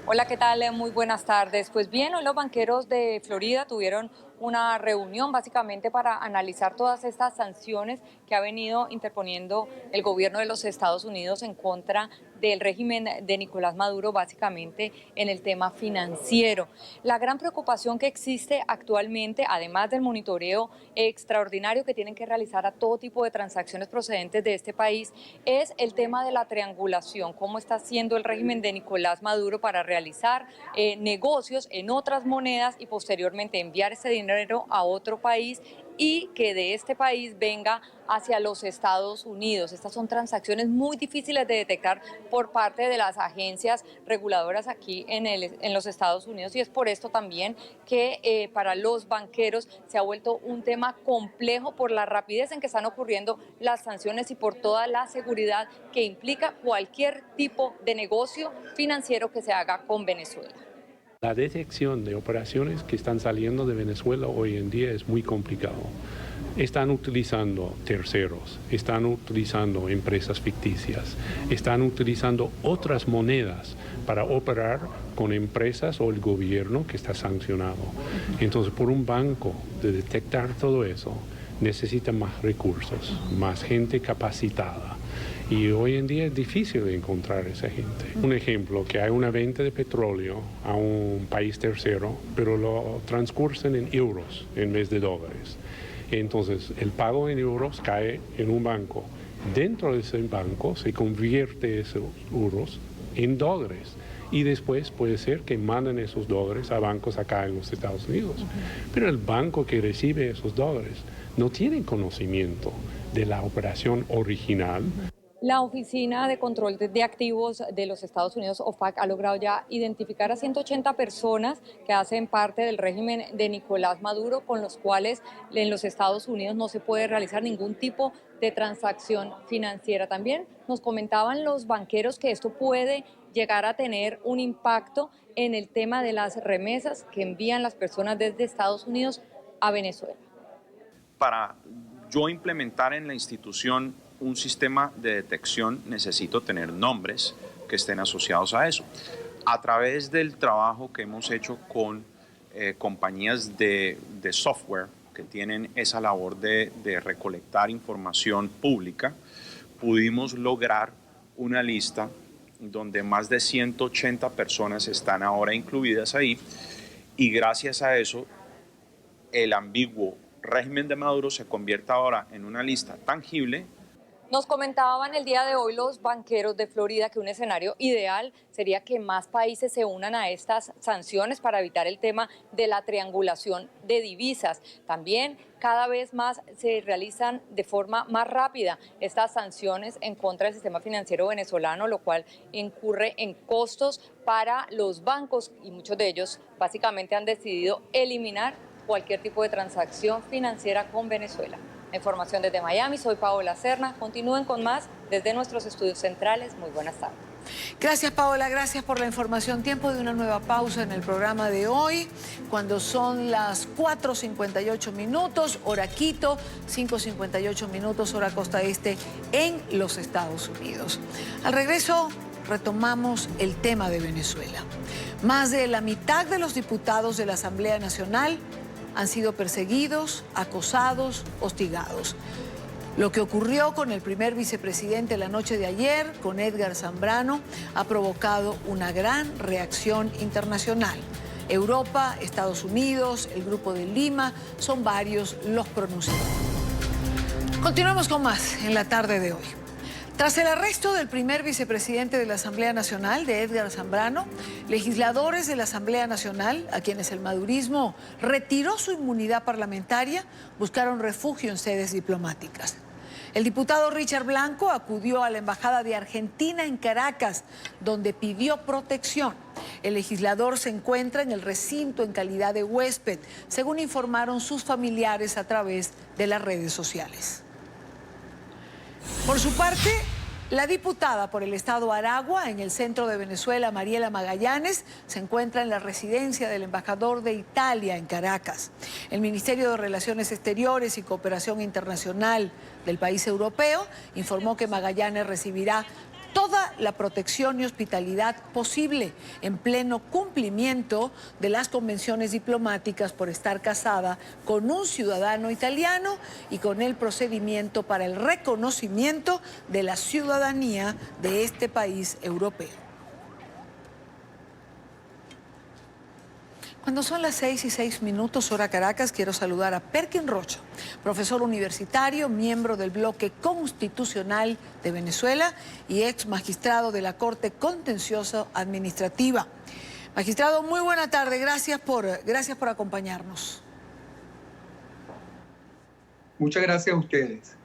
Hola, ¿qué tal? Muy buenas tardes. Pues bien, hoy los banqueros de Florida tuvieron una reunión básicamente para analizar todas estas sanciones que ha venido interponiendo el gobierno de los Estados Unidos en contra del régimen de Nicolás Maduro, básicamente en el tema financiero. La gran preocupación que existe actualmente, además del monitoreo extraordinario que tienen que realizar a todo tipo de transacciones procedentes de este país, es el tema de la triangulación, cómo está haciendo el régimen de Nicolás Maduro para realizar negocios en otras monedas y posteriormente enviar ese dinero a otro país y que de este país venga hacia los Estados Unidos. Estas son transacciones muy difíciles de detectar por parte de las agencias reguladoras aquí en los Estados Unidos, y es por esto también que para los banqueros se ha vuelto un tema complejo por la rapidez en que están ocurriendo las sanciones y por toda la seguridad que implica cualquier tipo de negocio financiero que se haga con Venezuela. La detección de operaciones que están saliendo de Venezuela hoy en día es muy complicado. Están utilizando terceros, están utilizando empresas ficticias, están utilizando otras monedas para operar con empresas o el gobierno que está sancionado. Entonces, por un banco de detectar todo eso, necesita más recursos, más gente capacitada. Y hoy en día es difícil encontrar esa gente. Un ejemplo, que hay una venta de petróleo a un país tercero, pero lo transcursen en euros en vez de dólares. Entonces, el pago en euros cae en un banco. Dentro de ese banco se convierte esos euros en dólares. Y después puede ser que manden esos dólares a bancos acá en los Estados Unidos. Pero el banco que recibe esos dólares no tiene conocimiento de la operación original. La Oficina de Control de Activos de los Estados Unidos, OFAC, ha logrado ya identificar a 180 personas que hacen parte del régimen de Nicolás Maduro, con los cuales en los Estados Unidos no se puede realizar ningún tipo de transacción financiera. También nos comentaban los banqueros que esto puede llegar a tener un impacto en el tema de las remesas que envían las personas desde Estados Unidos a Venezuela. Para yo implementar en la institución un sistema de detección, necesito tener nombres que estén asociados a eso. A través del trabajo que hemos hecho con compañías de software que tienen esa labor de recolectar información pública, pudimos lograr una lista donde más de 180 personas están ahora incluidas ahí, y gracias a eso el ambiguo régimen de Maduro se convierte ahora en una lista tangible. Nos comentaban el día de hoy los banqueros de Florida que un escenario ideal sería que más países se unan a estas sanciones para evitar el tema de la triangulación de divisas. También cada vez más se realizan de forma más rápida estas sanciones en contra del sistema financiero venezolano, lo cual incurre en costos para los bancos, y muchos de ellos básicamente han decidido eliminar cualquier tipo de transacción financiera con Venezuela. Información desde Miami, soy Paola Serna. Continúen con más desde nuestros estudios centrales. Muy buenas tardes. Gracias, Paola, gracias por la información. Tiempo de una nueva pausa en el programa de hoy, cuando son las 4:58 minutos, hora Quito, 5:58 minutos, hora Costa Este, en los Estados Unidos. Al regreso, retomamos el tema de Venezuela. Más de la mitad de los diputados de la Asamblea Nacional han sido perseguidos, acosados, hostigados. Lo que ocurrió con el primer vicepresidente la noche de ayer, con Edgar Zambrano, ha provocado una gran reacción internacional. Europa, Estados Unidos, el Grupo de Lima, son varios los pronunciados. Continuamos con más en la tarde de hoy. Tras el arresto del primer vicepresidente de la Asamblea Nacional, de Edgar Zambrano, legisladores de la Asamblea Nacional, a quienes el madurismo retiró su inmunidad parlamentaria, buscaron refugio en sedes diplomáticas. El diputado Richard Blanco acudió a la Embajada de Argentina en Caracas, donde pidió protección. El legislador se encuentra en el recinto en calidad de huésped, según informaron sus familiares a través de las redes sociales. Por su parte, la diputada por el estado Aragua, en el centro de Venezuela, Mariela Magallanes, se encuentra en la residencia del embajador de Italia en Caracas. El Ministerio de Relaciones Exteriores y Cooperación Internacional del país europeo informó que Magallanes recibirá toda la protección y hospitalidad posible, en pleno cumplimiento de las convenciones diplomáticas por estar casada con un ciudadano italiano y con el procedimiento para el reconocimiento de la ciudadanía de este país europeo. Cuando son las 6:06, hora Caracas, quiero saludar a Perkin Rocha, profesor universitario, miembro del Bloque Constitucional de Venezuela y ex magistrado de la Corte Contencioso Administrativa. Magistrado, muy buena tarde, gracias por acompañarnos. Muchas gracias a ustedes.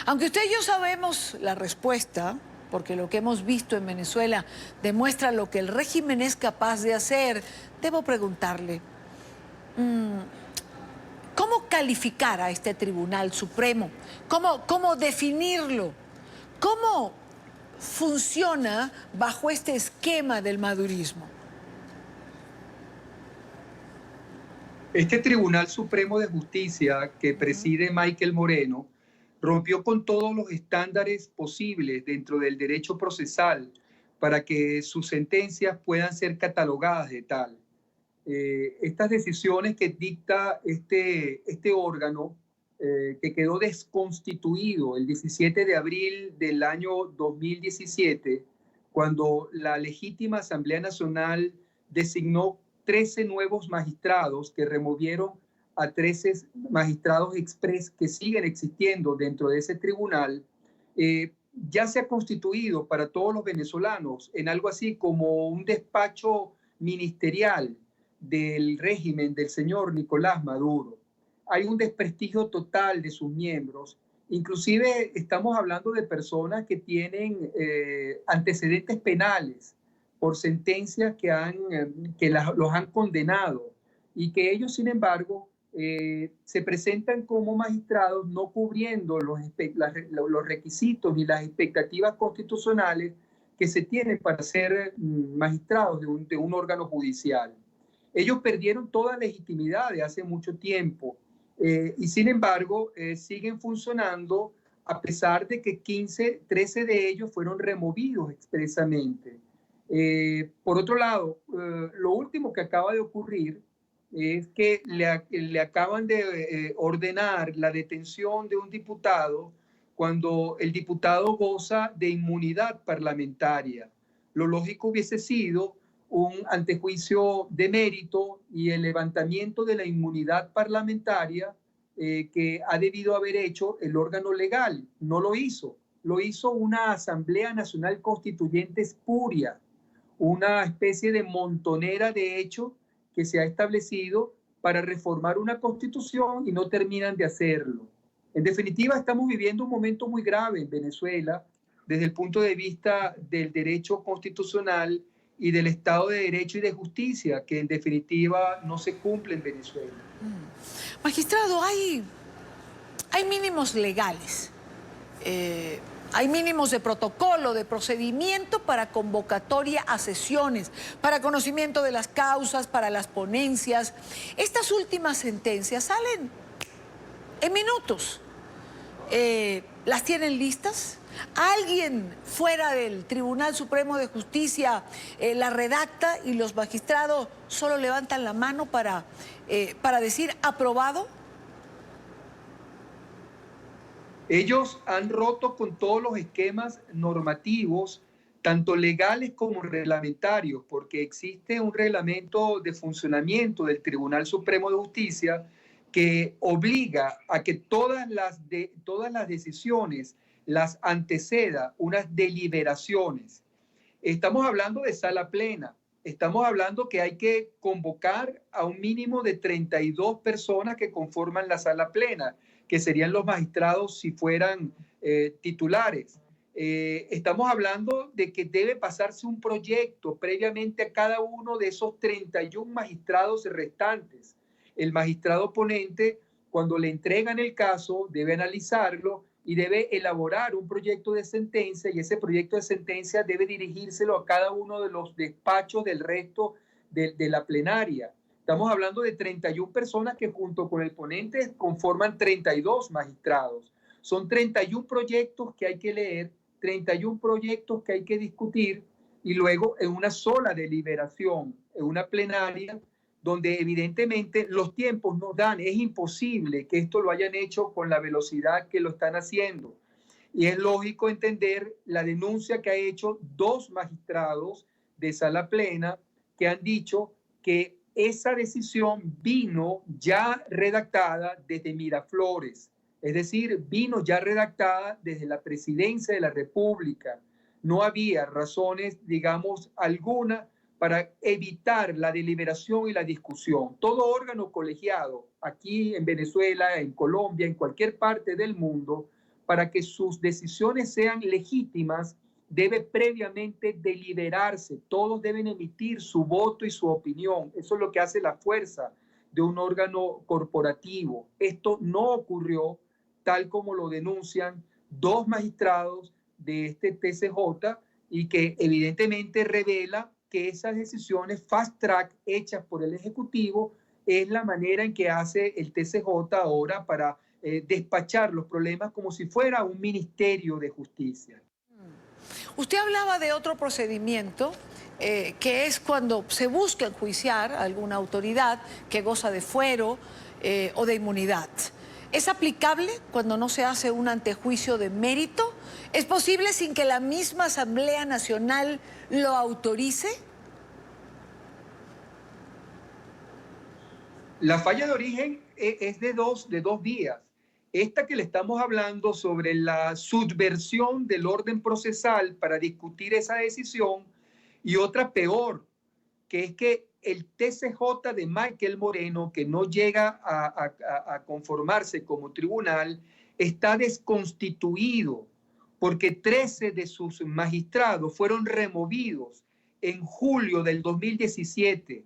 Aunque usted y yo sabemos la respuesta, porque lo que hemos visto en Venezuela demuestra lo que el régimen es capaz de hacer, debo preguntarle, ¿cómo calificar a este Tribunal Supremo? ¿Cómo definirlo? ¿Cómo funciona bajo este esquema del madurismo? Este Tribunal Supremo de Justicia que preside Michael Moreno rompió con todos los estándares posibles dentro del derecho procesal para que sus sentencias puedan ser catalogadas de tal. Estas decisiones que dicta este órgano, que quedó desconstituido el 17 de abril del año 2017, cuando la legítima Asamblea Nacional designó 13 nuevos magistrados que removieron a 13 magistrados express que siguen existiendo dentro de ese tribunal, ya se ha constituido para todos los venezolanos en algo así como un despacho ministerial del régimen del señor Nicolás Maduro. Hay un desprestigio total de sus miembros. Inclusive estamos hablando de personas que tienen antecedentes penales por sentencias que los han condenado y que ellos, sin embargo, se presentan como magistrados no cubriendo los requisitos ni las expectativas constitucionales que se tienen para ser magistrados de un órgano judicial. Ellos perdieron toda legitimidad de hace mucho tiempo y sin embargo siguen funcionando a pesar de que 13 de ellos fueron removidos expresamente. Por otro lado, lo último que acaba de ocurrir es que le acaban de ordenar la detención de un diputado cuando el diputado goza de inmunidad parlamentaria. Lo lógico hubiese sido un antejuicio de mérito y el levantamiento de la inmunidad parlamentaria que ha debido haber hecho el órgano legal. No lo hizo. Lo hizo una Asamblea Nacional Constituyente espuria, una especie de montonera de hechos que se ha establecido para reformar una constitución y no terminan de hacerlo. En definitiva, estamos viviendo un momento muy grave en Venezuela desde el punto de vista del derecho constitucional y del Estado de Derecho y de Justicia, que en definitiva no se cumple en Venezuela. Magistrado, hay mínimos legales. Hay mínimos de protocolo, de procedimiento para convocatoria a sesiones, para conocimiento de las causas, para las ponencias. Estas últimas sentencias salen en minutos. ¿Las tienen listas? ¿Alguien fuera del Tribunal Supremo de Justicia la redacta y los magistrados solo levantan la mano para decir aprobado? Ellos han roto con todos los esquemas normativos, tanto legales como reglamentarios, porque existe un reglamento de funcionamiento del Tribunal Supremo de Justicia que obliga a que todas las decisiones las anteceda unas deliberaciones. Estamos hablando de sala plena. Estamos hablando que hay que convocar a un mínimo de 32 personas que conforman la sala plena, que serían los magistrados si fueran titulares. Estamos hablando de que debe pasarse un proyecto previamente a cada uno de esos 31 magistrados restantes. El magistrado ponente, cuando le entregan el caso, debe analizarlo y debe elaborar un proyecto de sentencia, y ese proyecto de sentencia debe dirigírselo a cada uno de los despachos del resto de la plenaria. Estamos hablando de 31 personas que junto con el ponente conforman 32 magistrados. Son 31 proyectos que hay que leer, 31 proyectos que hay que discutir, y luego en una sola deliberación, en una plenaria, donde evidentemente los tiempos no dan. Es imposible que esto lo hayan hecho con la velocidad que lo están haciendo. Y es lógico entender la denuncia que ha hecho 2 magistrados de sala plena que han dicho que esa decisión vino ya redactada desde Miraflores. Es decir, vino ya redactada desde la Presidencia de la República. No había razones, digamos, alguna para evitar la deliberación y la discusión. Todo órgano colegiado, aquí en Venezuela, en Colombia, en cualquier parte del mundo, para que sus decisiones sean legítimas, debe previamente deliberarse. Todos deben emitir su voto y su opinión. Eso es lo que hace la fuerza de un órgano corporativo. Esto no ocurrió tal como lo denuncian 2 magistrados de este TCJ, y que evidentemente revela que esas decisiones fast track hechas por el Ejecutivo es la manera en que hace el TCJ ahora para despachar los problemas como si fuera un ministerio de justicia. Usted hablaba de otro procedimiento que es cuando se busca enjuiciar a alguna autoridad que goza de fuero o de inmunidad. ¿Es aplicable cuando no se hace un antejuicio de mérito? ¿Es posible sin que la misma Asamblea Nacional lo autorice? La falla de origen es de dos vías. Esta que le estamos hablando sobre la subversión del orden procesal para discutir esa decisión, y otra peor, que es que el TCJ de Michael Moreno, que no llega a conformarse como tribunal, está desconstituido porque 13 de sus magistrados fueron removidos en julio del 2017.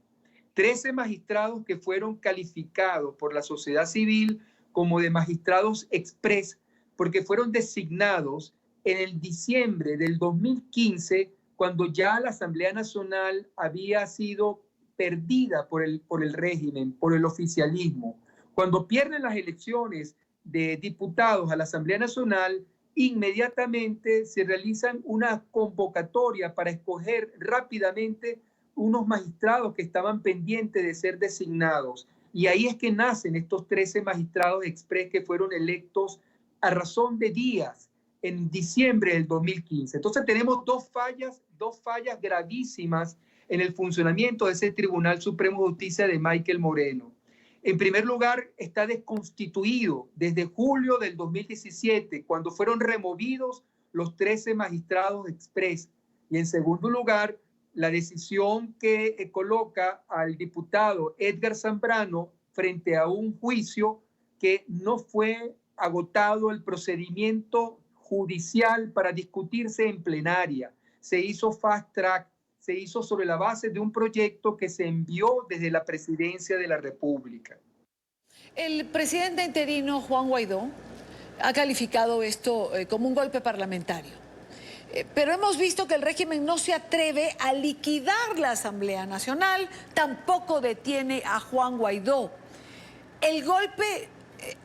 13 magistrados que fueron calificados por la sociedad civil como de magistrados express, porque fueron designados en el diciembre del 2015, cuando ya la Asamblea Nacional había sido perdida por el régimen, por el oficialismo. Cuando pierden las elecciones de diputados a la Asamblea Nacional, inmediatamente se realizan una convocatoria para escoger rápidamente unos magistrados que estaban pendientes de ser designados. Y ahí es que nacen estos 13 magistrados express que fueron electos a razón de días en diciembre del 2015. Entonces tenemos dos fallas gravísimas en el funcionamiento de ese Tribunal Supremo de Justicia de Michael Moreno. En primer lugar, está desconstituido desde julio del 2017, cuando fueron removidos los 13 magistrados express. Y en segundo lugar, la decisión que coloca al diputado Edgar Zambrano frente a un juicio que no fue agotado el procedimiento judicial para discutirse en plenaria. Se hizo fast track, se hizo sobre la base de un proyecto que se envió desde la Presidencia de la República. El presidente interino Juan Guaidó ha calificado esto como un golpe parlamentario. Pero hemos visto que el régimen no se atreve a liquidar la Asamblea Nacional, tampoco detiene a Juan Guaidó. ¿El golpe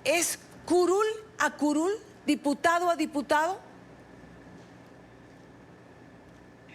es curul a curul, diputado a diputado?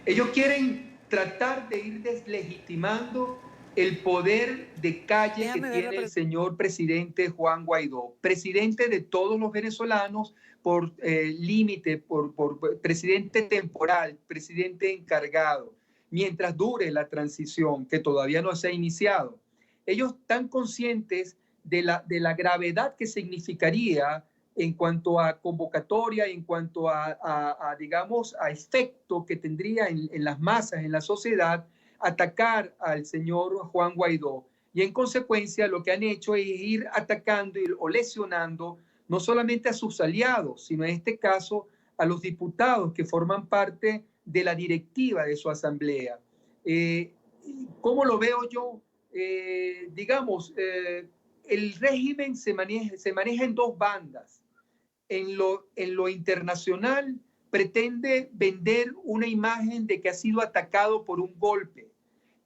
Ellos quieren tratar de ir deslegitimando el poder de calle que tiene el señor presidente Juan Guaidó, presidente de todos los venezolanos por límite, por presidente temporal, presidente encargado, mientras dure la transición que todavía no se ha iniciado. Ellos están conscientes de la gravedad que significaría en cuanto a convocatoria, en cuanto digamos, a efecto que tendría en las masas, en la sociedad, atacar al señor Juan Guaidó. Y en consecuencia lo que han hecho es ir atacando o lesionando no solamente a sus aliados, sino en este caso a los diputados que forman parte de la directiva de su asamblea. ¿Cómo lo veo yo? Digamos, el régimen se maneja en dos bandas. En lo internacional pretende vender una imagen de que ha sido atacado por un golpe.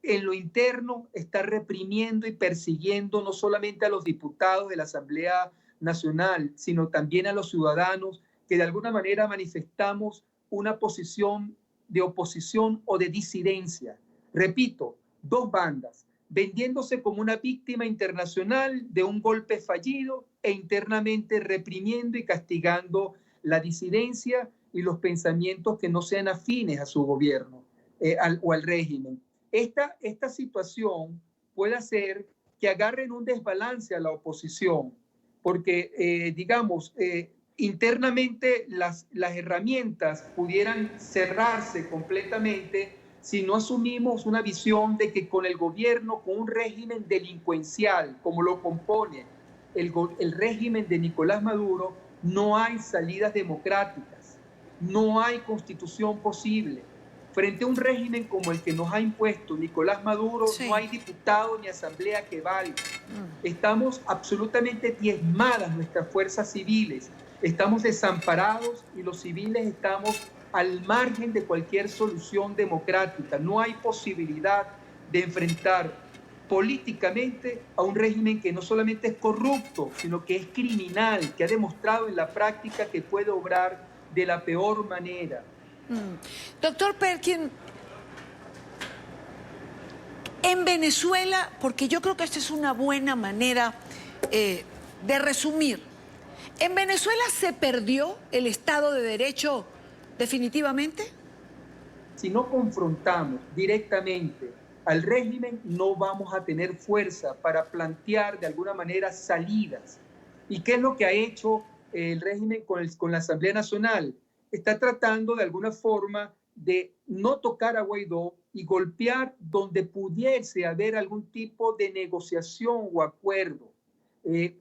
En lo interno está reprimiendo y persiguiendo no solamente a los diputados de la Asamblea Nacional, sino también a los ciudadanos que de alguna manera manifestamos una posición de oposición o de disidencia. Repito, dos bandas, vendiéndose como una víctima internacional de un golpe fallido e internamente reprimiendo y castigando la disidencia y los pensamientos que no sean afines a su gobierno o al régimen. Esta situación puede hacer que agarren un desbalance a la oposición, porque, digamos, internamente las herramientas pudieran cerrarse completamente si no asumimos una visión de que con el gobierno, con un régimen delincuencial, como lo compone el régimen de Nicolás Maduro, no hay salidas democráticas, no hay constitución posible. Frente a un régimen como el que nos ha impuesto Nicolás Maduro, sí, no hay diputado ni asamblea que valga. Estamos absolutamente diezmadas nuestras fuerzas civiles, estamos desamparados y los civiles estamos al margen de cualquier solución democrática. No hay posibilidad de enfrentar políticamente a un régimen que no solamente es corrupto, sino que es criminal, que ha demostrado en la práctica que puede obrar de la peor manera. Doctor Perkin, en Venezuela, porque yo creo que esta es una buena manera de resumir, ¿en Venezuela se perdió el Estado de Derecho definitivamente? Si no confrontamos directamente al régimen, no vamos a tener fuerza para plantear de alguna manera salidas. ¿Y qué es lo que ha hecho el régimen con la Asamblea Nacional? Está tratando de alguna forma de no tocar a Guaidó y golpear donde pudiese haber algún tipo de negociación o acuerdo.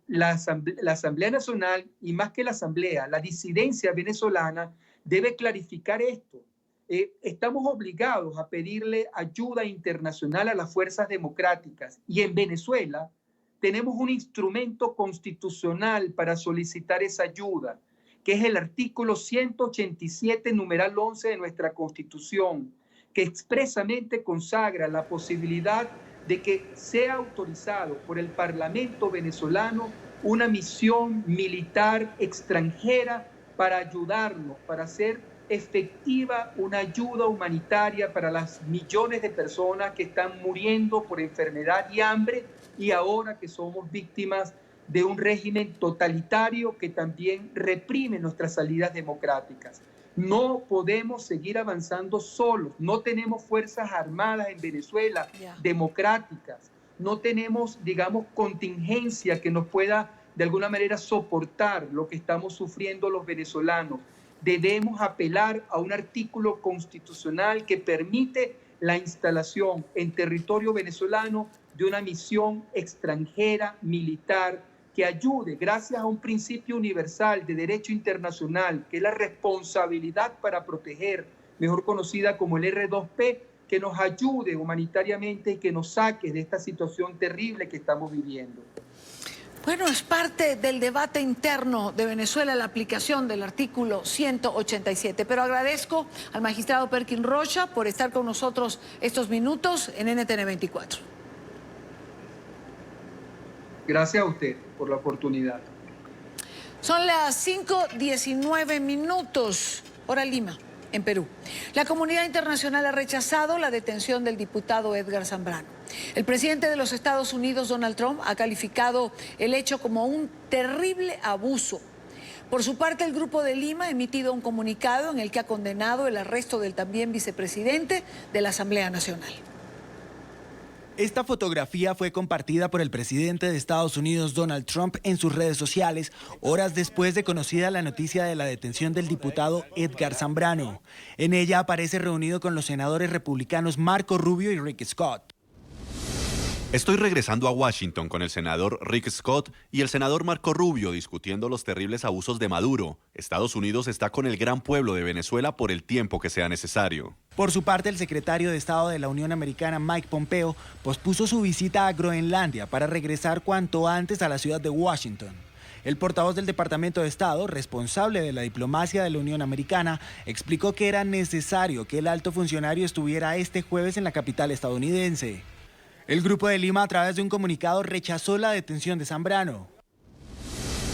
La Asamblea Nacional, y más que la Asamblea, la disidencia venezolana debe clarificar esto. Estamos obligados a pedirle ayuda internacional a las fuerzas democráticas y en Venezuela tenemos un instrumento constitucional para solicitar esa ayuda, que es el artículo 187, numeral 11 de nuestra Constitución, que expresamente consagra la posibilidad de que sea autorizado por el Parlamento venezolano una misión militar extranjera para ayudarnos, para hacer efectiva una ayuda humanitaria para las millones de personas que están muriendo por enfermedad y hambre y ahora que somos víctimas de un régimen totalitario que también reprime nuestras salidas democráticas. No podemos seguir avanzando solos, no tenemos fuerzas armadas en Venezuela democráticas, no tenemos, digamos, contingencia que nos pueda de alguna manera soportar lo que estamos sufriendo los venezolanos. Debemos apelar a un artículo constitucional que permite la instalación en territorio venezolano de una misión extranjera militar que ayude, gracias a un principio universal de derecho internacional, que es la responsabilidad para proteger, mejor conocida como el R2P, que nos ayude humanitariamente y que nos saque de esta situación terrible que estamos viviendo. Bueno, es parte del debate interno de Venezuela la aplicación del artículo 187. Pero agradezco al magistrado Perkin Rocha por estar con nosotros estos minutos en NTN 24. Gracias a usted por la oportunidad. Son las 5:19, hora Lima, en Perú. La comunidad internacional ha rechazado la detención del diputado Edgar Zambrano. El presidente de los Estados Unidos, Donald Trump, ha calificado el hecho como un terrible abuso. Por su parte, el Grupo de Lima ha emitido un comunicado en el que ha condenado el arresto del también vicepresidente de la Asamblea Nacional. Esta fotografía fue compartida por el presidente de Estados Unidos, Donald Trump, en sus redes sociales, horas después de conocida la noticia de la detención del diputado Edgar Zambrano. En ella aparece reunido con los senadores republicanos Marco Rubio y Rick Scott. Estoy regresando a Washington con el senador Rick Scott y el senador Marco Rubio discutiendo los terribles abusos de Maduro. Estados Unidos está con el gran pueblo de Venezuela por el tiempo que sea necesario. Por su parte, el secretario de Estado de la Unión Americana, Mike Pompeo, pospuso su visita a Groenlandia para regresar cuanto antes a la ciudad de Washington. El portavoz del Departamento de Estado, responsable de la diplomacia de la Unión Americana, explicó que era necesario que el alto funcionario estuviera este jueves en la capital estadounidense. El Grupo de Lima, a través de un comunicado, rechazó la detención de Zambrano.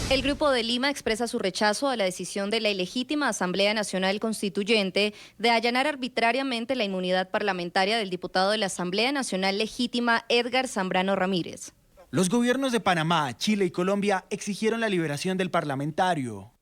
El Grupo de Lima expresa su rechazo a la decisión de la ilegítima Asamblea Nacional Constituyente de allanar arbitrariamente la inmunidad parlamentaria del diputado de la Asamblea Nacional Legítima, Edgar Zambrano Ramírez. Los gobiernos de Panamá, Chile y Colombia exigieron la liberación del parlamentario.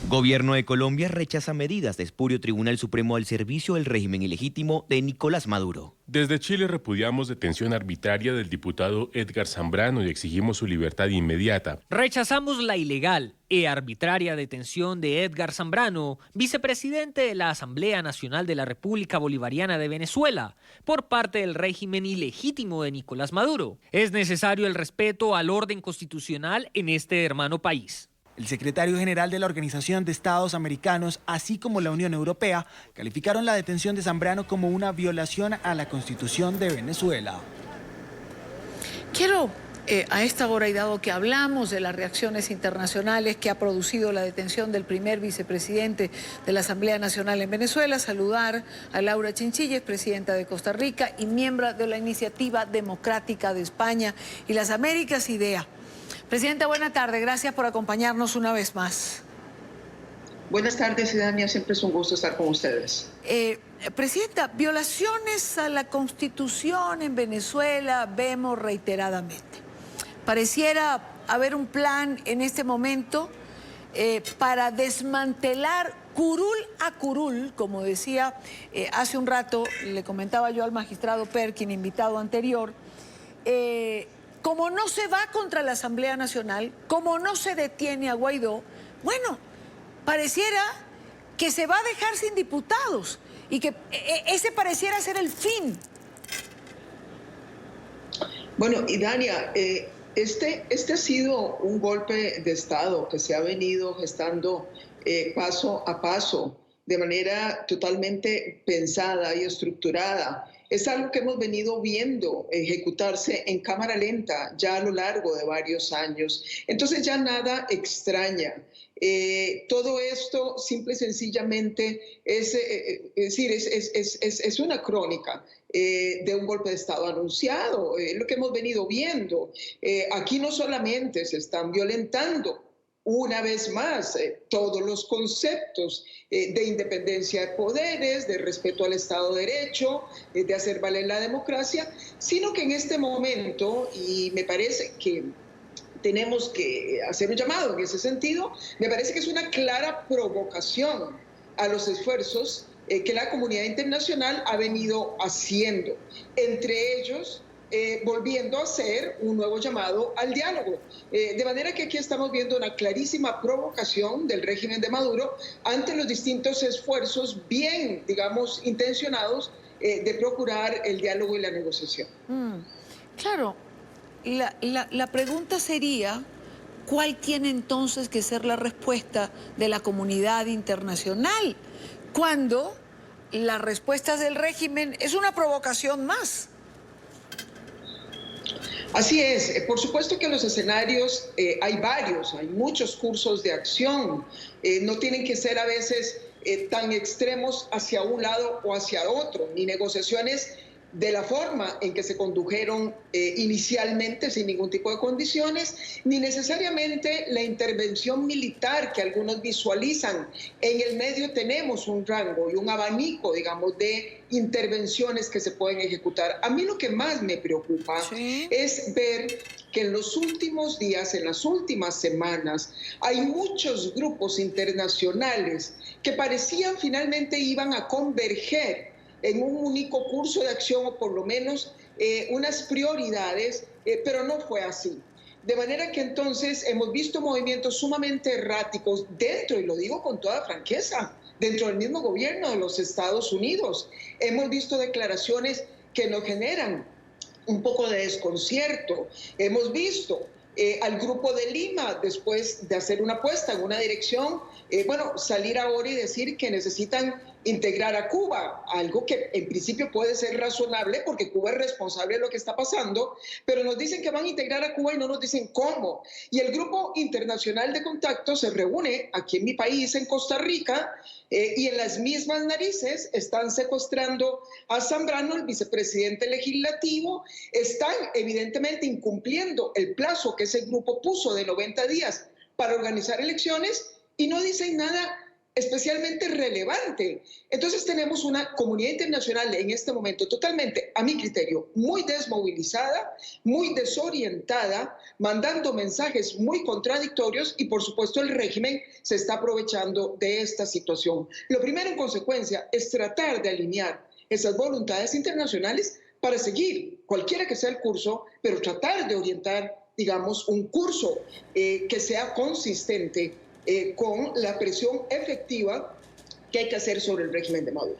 Gobierno de Colombia rechaza medidas de espurio Tribunal Supremo al servicio del régimen ilegítimo de Nicolás Maduro. Desde Chile repudiamos detención arbitraria del diputado Edgar Zambrano y exigimos su libertad inmediata. Rechazamos la ilegal e arbitraria detención de Edgar Zambrano, vicepresidente de la Asamblea Nacional de la República Bolivariana de Venezuela, por parte del régimen ilegítimo de Nicolás Maduro. Es necesario el respeto al orden constitucional en este hermano país. El secretario general de la Organización de Estados Americanos, así como la Unión Europea, calificaron la detención de Zambrano como una violación a la Constitución de Venezuela. Quiero, a esta hora y dado que hablamos de las reacciones internacionales que ha producido la detención del primer vicepresidente de la Asamblea Nacional en Venezuela, saludar a Laura Chinchillas, presidenta de Costa Rica y miembro de la Iniciativa Democrática de España y las Américas, IDEA. Presidenta, buena tarde. Gracias por acompañarnos una vez más. Buenas tardes, Idania. Siempre es un gusto estar con ustedes. Presidenta, violaciones a la Constitución en Venezuela vemos reiteradamente. Pareciera haber un plan en este momento para desmantelar curul a curul, como decía hace un rato, le comentaba yo al magistrado Perkin, invitado anterior, como no se va contra la Asamblea Nacional, como no se detiene a Guaidó, bueno, pareciera que se va a dejar sin diputados y que ese pareciera ser el fin. Bueno, Idania, este ha sido un golpe de Estado que se ha venido gestando paso a paso, de manera totalmente pensada y estructurada. Es algo que hemos venido viendo ejecutarse en cámara lenta ya a lo largo de varios años. Entonces ya nada extraña. Todo esto simple y sencillamente es una crónica de un golpe de Estado anunciado, lo que hemos venido viendo. Aquí no solamente se están violentando una vez más todos los conceptos de independencia de poderes, de respeto al Estado de Derecho, de hacer valer la democracia, sino que en este momento, y me parece que tenemos que hacer un llamado en ese sentido, me parece que es una clara provocación a los esfuerzos que la comunidad internacional ha venido haciendo, entre ellos volviendo a hacer un nuevo llamado al diálogo. De manera que aquí estamos viendo una clarísima provocación del régimen de Maduro ante los distintos esfuerzos bien, digamos, intencionados de procurar el diálogo y la negociación. Claro, la pregunta sería, ¿cuál tiene entonces que ser la respuesta de la comunidad internacional? Cuando las respuestas del régimen es una provocación más. Así es, por supuesto que los escenarios hay varios, hay muchos cursos de acción, no tienen que ser a veces tan extremos hacia un lado o hacia otro, ni negociaciones de la forma en que se condujeron inicialmente sin ningún tipo de condiciones, ni necesariamente la intervención militar que algunos visualizan. En el medio tenemos un rango y un abanico, digamos, de intervenciones que se pueden ejecutar. A mí lo que más me preocupa es ver que en los últimos días, en las últimas semanas, hay muchos grupos internacionales que parecían finalmente iban a converger en un único curso de acción o por lo menos unas prioridades, pero no fue así. De manera que entonces hemos visto movimientos sumamente erráticos dentro, y lo digo con toda franqueza, dentro del mismo gobierno de los Estados Unidos. Hemos visto declaraciones que nos generan un poco de desconcierto. Hemos visto al Grupo de Lima, después de hacer una apuesta en una dirección, salir ahora y decir que necesitan integrar a Cuba, algo que en principio puede ser razonable porque Cuba es responsable de lo que está pasando, pero nos dicen que van a integrar a Cuba y no nos dicen cómo. Y el Grupo Internacional de Contacto se reúne aquí en mi país, en Costa Rica, y en las mismas narices están secuestrando a Zambrano, el vicepresidente legislativo, están evidentemente incumpliendo el plazo que ese grupo puso de 90 días para organizar elecciones y no dicen nada especialmente relevante. Entonces tenemos una comunidad internacional en este momento totalmente, a mi criterio, muy desmovilizada, muy desorientada, mandando mensajes muy contradictorios y por supuesto el régimen se está aprovechando de esta situación. Lo primero en consecuencia es tratar de alinear esas voluntades internacionales para seguir cualquiera que sea el curso, pero tratar de orientar, digamos, un curso que sea consistente con la presión efectiva que hay que hacer sobre el régimen de Maduro.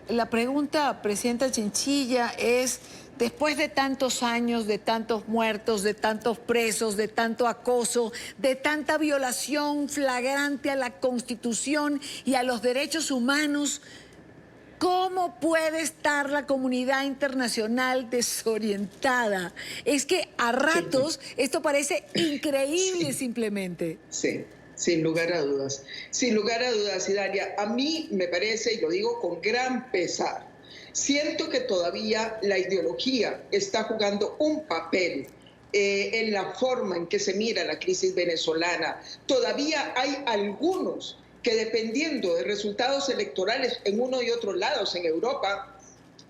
La pregunta, presidenta Chinchilla, es, después de tantos años, de tantos muertos, de tantos presos, de tanto acoso, de tanta violación flagrante a la Constitución y a los derechos humanos, ¿cómo puede estar la comunidad internacional desorientada? Es que a ratos esto parece increíble simplemente. Sí, sin lugar a dudas. Sin lugar a dudas, Idalia, a mí me parece, y lo digo con gran pesar, siento que todavía la ideología está jugando un papel en la forma en que se mira la crisis venezolana. Todavía hay algunos que dependiendo de resultados electorales en uno y otro lados en Europa,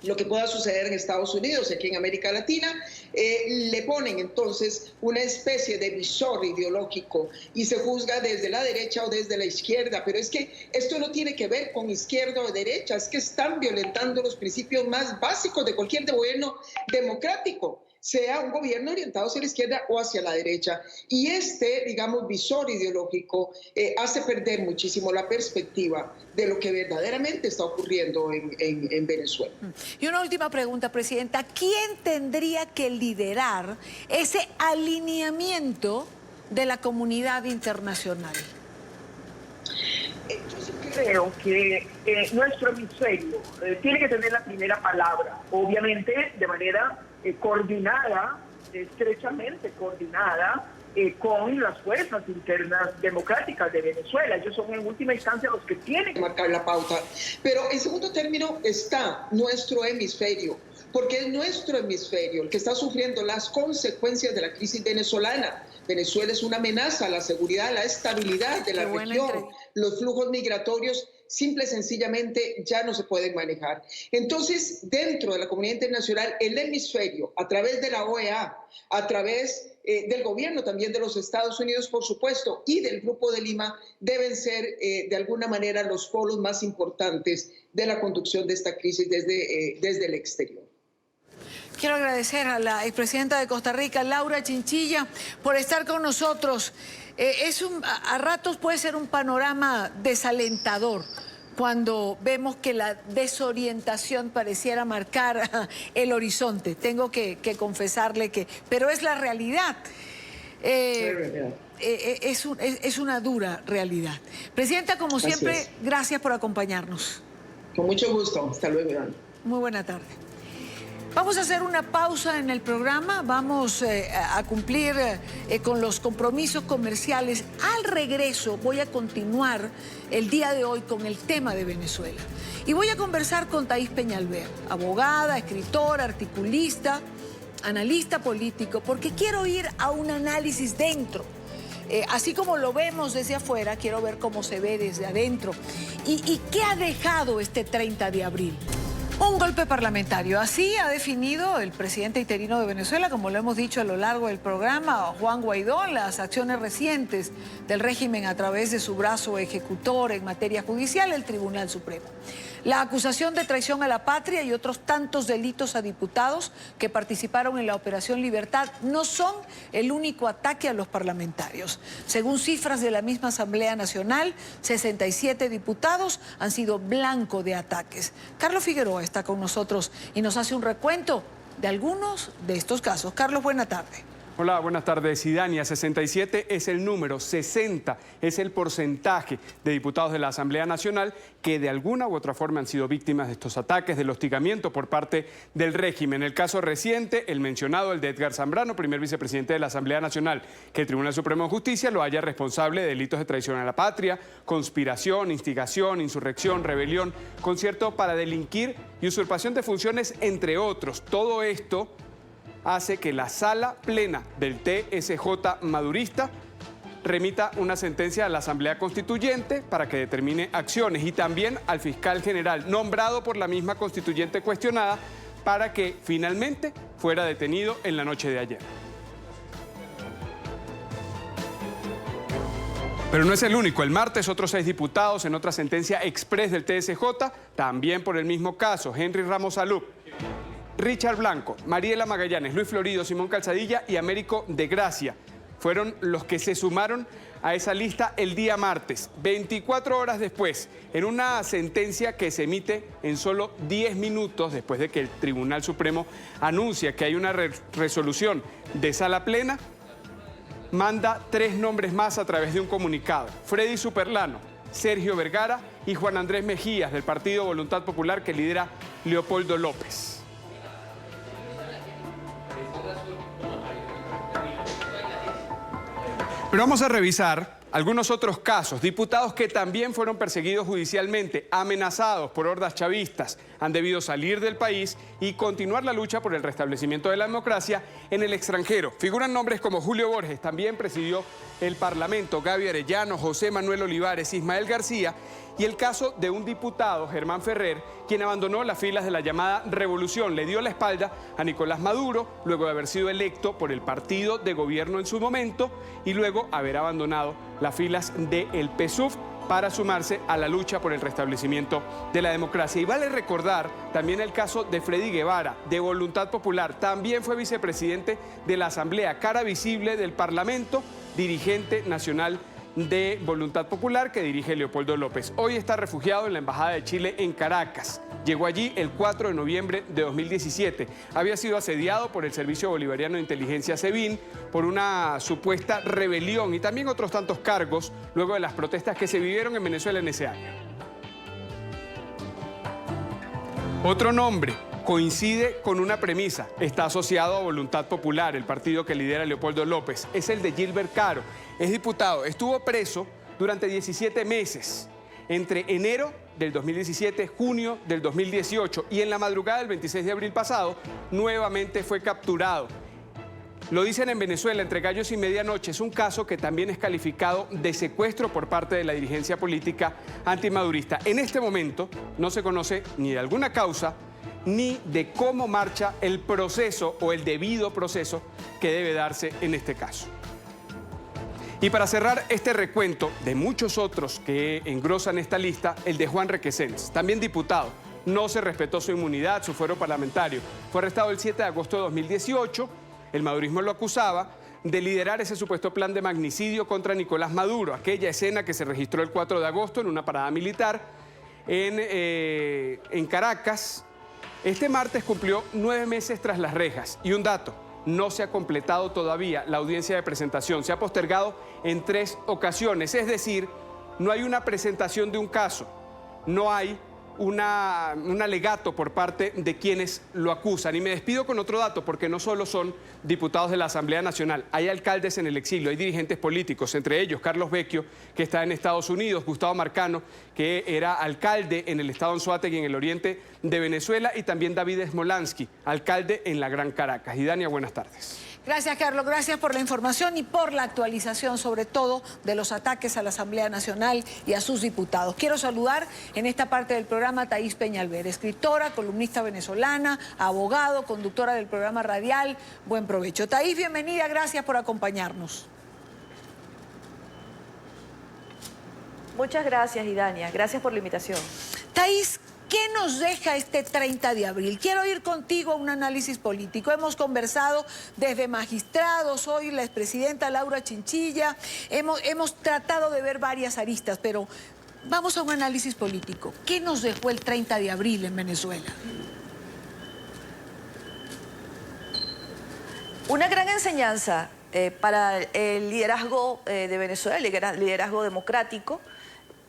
lo que pueda suceder en Estados Unidos, aquí en América Latina, le ponen entonces una especie de visor ideológico y se juzga desde la derecha o desde la izquierda. Pero es que esto no tiene que ver con izquierda o derecha, es que están violentando los principios más básicos de cualquier gobierno democrático, sea un gobierno orientado hacia la izquierda o hacia la derecha. Y este, digamos, visor ideológico hace perder muchísimo la perspectiva de lo que verdaderamente está ocurriendo en Venezuela. Y una última pregunta, presidenta. ¿Quién tendría que liderar ese alineamiento de la comunidad internacional? Yo sí creo que nuestro hemisferio tiene que tener la primera palabra, obviamente de manera coordinada, estrechamente coordinada con las fuerzas internas democráticas de Venezuela. Ellos son en última instancia los que tienen que marcar la pauta. Pero en segundo término está nuestro hemisferio, porque es nuestro hemisferio el que está sufriendo las consecuencias de la crisis venezolana. Venezuela es una amenaza a la seguridad, a la estabilidad de la región. Los flujos migratorios simple y sencillamente ya no se pueden manejar. Entonces, dentro de la comunidad internacional, el hemisferio, a través de la OEA, a través del gobierno también de los Estados Unidos, por supuesto, y del Grupo de Lima, deben ser de alguna manera los polos más importantes de la conducción de esta crisis desde el exterior. Quiero agradecer a la expresidenta de Costa Rica, Laura Chinchilla, por estar con nosotros. A ratos puede ser un panorama desalentador cuando vemos que la desorientación pareciera marcar el horizonte. Tengo que confesarle que... Pero es la realidad. Es una dura realidad. Presidenta, como siempre, gracias por acompañarnos. Con mucho gusto. Hasta luego. Muy buena tarde. Vamos a hacer una pausa en el programa, vamos a cumplir con los compromisos comerciales. Al regreso voy a continuar el día de hoy con el tema de Venezuela. Y voy a conversar con Thaís Peñalver, abogada, escritora, articulista, analista político, porque quiero ir a un análisis dentro. Así como lo vemos desde afuera, quiero ver cómo se ve desde adentro. ¿Y qué ha dejado este 30 de abril? Un golpe parlamentario. Así ha definido el presidente interino de Venezuela, como lo hemos dicho a lo largo del programa, Juan Guaidó, las acciones recientes del régimen a través de su brazo ejecutor en materia judicial, el Tribunal Supremo. La acusación de traición a la patria y otros tantos delitos a diputados que participaron en la Operación Libertad no son el único ataque a los parlamentarios. Según cifras de la misma Asamblea Nacional, 67 diputados han sido blanco de ataques. Carlos Figueroa está con nosotros y nos hace un recuento de algunos de estos casos. Carlos, buena tarde. Hola, buenas tardes, Idania. 67 es el número, 60 es el porcentaje de diputados de la Asamblea Nacional que de alguna u otra forma han sido víctimas de estos ataques, del hostigamiento por parte del régimen. El caso reciente, el mencionado, el de Edgar Zambrano, primer vicepresidente de la Asamblea Nacional, que el Tribunal Supremo de Justicia lo haya responsable de delitos de traición a la patria, conspiración, instigación, insurrección, rebelión, concierto para delinquir y usurpación de funciones, entre otros. Todo esto hace que la sala plena del TSJ madurista remita una sentencia a la Asamblea Constituyente para que determine acciones y también al fiscal general nombrado por la misma constituyente cuestionada para que finalmente fuera detenido en la noche de ayer. Pero no es el único. El martes otros 6 diputados en otra sentencia express del TSJ, también por el mismo caso, Henry Ramos Alup, Richard Blanco, Mariela Magallanes, Luis Florido, Simón Calzadilla y Américo de Gracia fueron los que se sumaron a esa lista el día martes, 24 horas después, en una sentencia que se emite en solo 10 minutos después de que el Tribunal Supremo anuncia que hay una resolución de sala plena. Manda 3 nombres más a través de un comunicado: Freddy Superlano, Sergio Vergara y Juan Andrés Mejías, del Partido Voluntad Popular que lidera Leopoldo López. Pero vamos a revisar algunos otros casos. Diputados que también fueron perseguidos judicialmente, amenazados por hordas chavistas, han debido salir del país y continuar la lucha por el restablecimiento de la democracia en el extranjero. Figuran nombres como Julio Borges, también presidió el Parlamento, Gaby Arellano, José Manuel Olivares, Ismael García, y el caso de un diputado, Germán Ferrer, quien abandonó las filas de la llamada Revolución, le dio la espalda a Nicolás Maduro, luego de haber sido electo por el partido de gobierno en su momento y luego haber abandonado las filas del PSUV para sumarse a la lucha por el restablecimiento de la democracia. Y vale recordar también el caso de Freddy Guevara, de Voluntad Popular, también fue vicepresidente de la Asamblea, cara visible del Parlamento, dirigente nacional de Voluntad Popular que dirige Leopoldo López. Hoy está refugiado en la Embajada de Chile en Caracas. Llegó allí el 4 de noviembre de 2017. Había sido asediado por el Servicio Bolivariano de Inteligencia SEBIN por una supuesta rebelión y también otros tantos cargos luego de las protestas que se vivieron en Venezuela en ese año. Otro nombre coincide con una premisa, está asociado a Voluntad Popular, el partido que lidera Leopoldo López, es el de Gilbert Caro. Es diputado, estuvo preso durante 17 meses, entre enero del 2017, junio del 2018 y en la madrugada del 26 de abril pasado, nuevamente fue capturado. Lo dicen en Venezuela, entre gallos y medianoche, es un caso que también es calificado de secuestro por parte de la dirigencia política antimadurista. En este momento no se conoce ni de alguna causa, ni de cómo marcha el proceso o el debido proceso que debe darse en este caso. Y para cerrar este recuento de muchos otros que engrosan esta lista, el de Juan Requesens, también diputado. No se respetó su inmunidad, su fuero parlamentario. Fue arrestado el 7 de agosto de 2018. El madurismo lo acusaba de liderar ese supuesto plan de magnicidio contra Nicolás Maduro, aquella escena que se registró el 4 de agosto en una parada militar en Caracas. Este martes cumplió 9 meses tras las rejas. Y un dato, no se ha completado todavía la audiencia de presentación. Se ha postergado en 3 ocasiones. Es decir, no hay una presentación de un caso, no hay un alegato por parte de quienes lo acusan. Y me despido con otro dato, porque no solo son diputados de la Asamblea Nacional, hay alcaldes en el exilio, hay dirigentes políticos, entre ellos Carlos Vecchio, que está en Estados Unidos, Gustavo Marcano, que era alcalde en el estado Anzoátegui, en el oriente de Venezuela, y también David Smolansky, alcalde en la Gran Caracas. Y Dania, buenas tardes. Gracias, Carlos. Gracias por la información y por la actualización, sobre todo, de los ataques a la Asamblea Nacional y a sus diputados. Quiero saludar en esta parte del programa a Thaís Peñalver, escritora, columnista venezolana, abogado, conductora del programa radial. Buen provecho. Thaís, bienvenida. Gracias por acompañarnos. Muchas gracias, Idania. Gracias por la invitación. Thaís, ¿qué nos deja este 30 de abril? Quiero ir contigo a un análisis político. Hemos conversado desde magistrados, hoy la expresidenta Laura Chinchilla. Hemos tratado de ver varias aristas, pero vamos a un análisis político. ¿Qué nos dejó el 30 de abril en Venezuela? Una gran enseñanza para el liderazgo de Venezuela, el liderazgo democrático,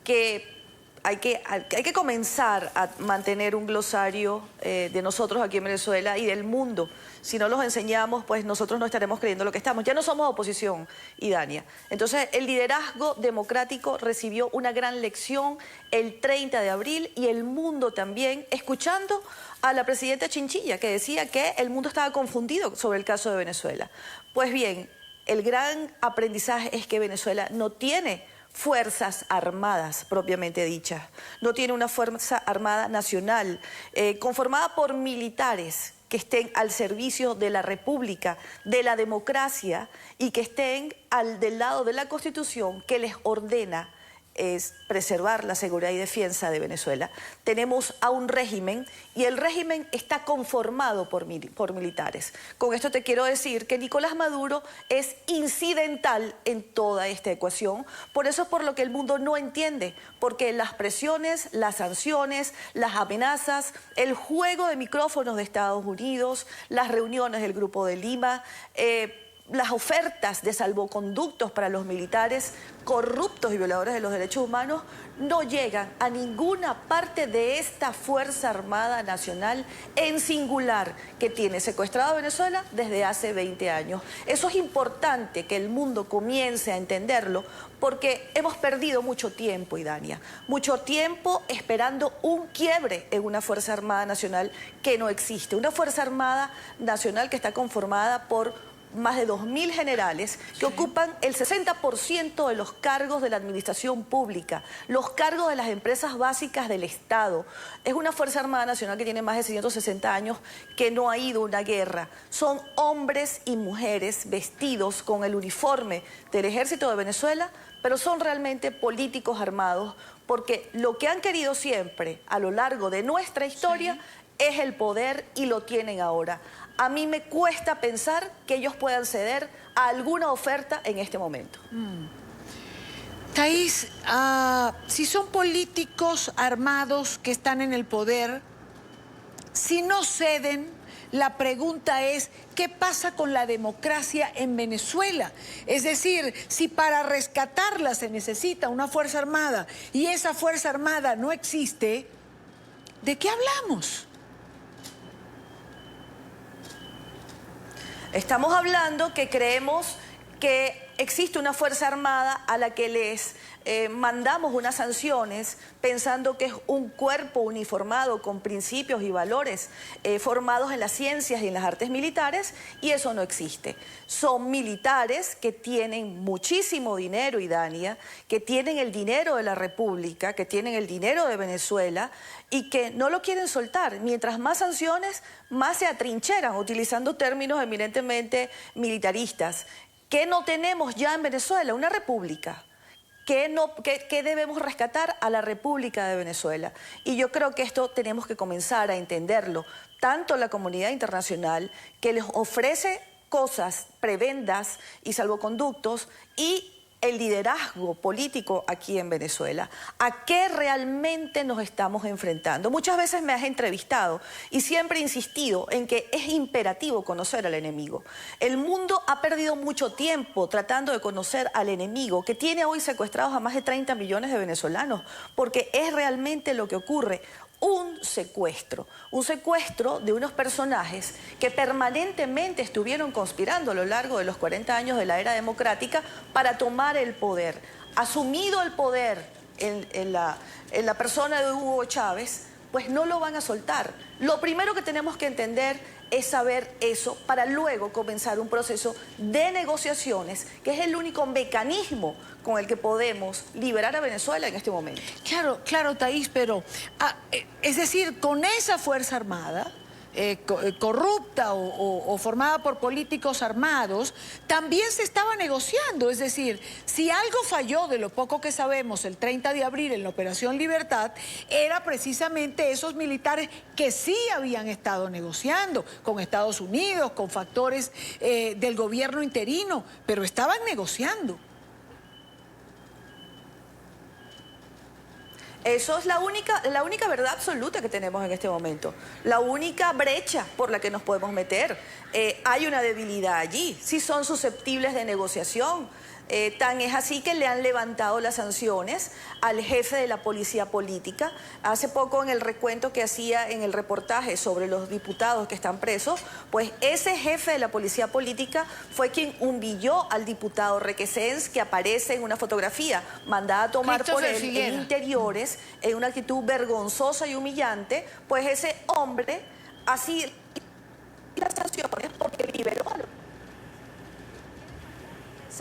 que hay que comenzar a mantener un glosario de nosotros aquí en Venezuela y del mundo. Si no los enseñamos, pues nosotros no estaremos creyendo lo que estamos. Ya no somos oposición, Idania. Entonces, el liderazgo democrático recibió una gran lección el 30 de abril y el mundo también, escuchando a la presidenta Chinchilla, que decía que el mundo estaba confundido sobre el caso de Venezuela. Pues bien, el gran aprendizaje es que Venezuela no tiene fuerzas armadas propiamente dichas, no tiene una fuerza armada nacional conformada por militares que estén al servicio de la República, de la democracia y que estén del lado de la Constitución que les ordena es preservar la seguridad y defensa de Venezuela. Tenemos a un régimen y el régimen está conformado por militares. Con esto te quiero decir que Nicolás Maduro es incidental en toda esta ecuación. Por eso es por lo que el mundo no entiende, porque las presiones, las sanciones, las amenazas, el juego de micrófonos de Estados Unidos, las reuniones del Grupo de Lima, las ofertas de salvoconductos para los militares corruptos y violadores de los derechos humanos no llegan a ninguna parte de esta Fuerza Armada Nacional en singular que tiene secuestrado a Venezuela desde hace 20 años. Eso es importante que el mundo comience a entenderlo porque hemos perdido mucho tiempo, Idania, mucho tiempo esperando un quiebre en una Fuerza Armada Nacional que no existe. Una Fuerza Armada Nacional que está conformada por más de 2.000 generales que ocupan el 60% de los cargos de la administración pública, los cargos de las empresas básicas del Estado. Es una Fuerza Armada Nacional que tiene más de 160 años, que no ha ido a una guerra. Son hombres y mujeres vestidos con el uniforme del Ejército de Venezuela, pero son realmente políticos armados, porque lo que han querido siempre a lo largo de nuestra historia es el poder y lo tienen ahora. A mí me cuesta pensar que ellos puedan ceder a alguna oferta en este momento. Thaís, si son políticos armados que están en el poder, si no ceden, la pregunta es, ¿qué pasa con la democracia en Venezuela? Es decir, si para rescatarla se necesita una fuerza armada y esa fuerza armada no existe, ¿de qué hablamos? Estamos hablando que creemos que existe una fuerza armada a la que les mandamos unas sanciones pensando que es un cuerpo uniformado con principios y valores formados en las ciencias y en las artes militares, y eso no existe. Son militares que tienen muchísimo dinero, Idania, que tienen el dinero de la República, que tienen el dinero de Venezuela y que no lo quieren soltar. Mientras más sanciones, más se atrincheran, utilizando términos eminentemente militaristas. ¿Qué no tenemos ya en Venezuela? Una república. ¿Qué debemos rescatar? A la República de Venezuela. Y yo creo que esto tenemos que comenzar a entenderlo. Tanto la comunidad internacional, que les ofrece cosas, prebendas y salvoconductos, y el liderazgo político aquí en Venezuela. ¿A qué realmente nos estamos enfrentando? Muchas veces me has entrevistado y siempre he insistido en que es imperativo conocer al enemigo. El mundo ha perdido mucho tiempo tratando de conocer al enemigo, que tiene hoy secuestrados a más de 30 millones de venezolanos, porque es realmente lo que ocurre. un secuestro de unos personajes que permanentemente estuvieron conspirando a lo largo de los 40 años de la era democrática para tomar el poder. Asumido el poder en la persona de Hugo Chávez, pues no lo van a soltar. Lo primero que tenemos que entender es saber eso para luego comenzar un proceso de negociaciones, que es el único mecanismo con el que podemos liberar a Venezuela en este momento. Claro, Thaís, pero es decir, con esa Fuerza Armada corrupta o formada por políticos armados, también se estaba negociando. Es decir, si algo falló de lo poco que sabemos el 30 de abril en la Operación Libertad, era precisamente esos militares que sí habían estado negociando con Estados Unidos, con factores del gobierno interino, pero estaban negociando. Eso es la única verdad absoluta que tenemos en este momento. La única brecha por la que nos podemos meter. Hay una debilidad allí. Sí son susceptibles de negociación. Tan es así que le han levantado las sanciones al jefe de la policía política. Hace poco en el recuento que hacía en el reportaje sobre los diputados que están presos, pues ese jefe de la policía política fue quien humilló al diputado Requesens, que aparece en una fotografía mandada a tomar por él en interiores, en una actitud vergonzosa y humillante. Pues ese hombre así las sanciones porque liberó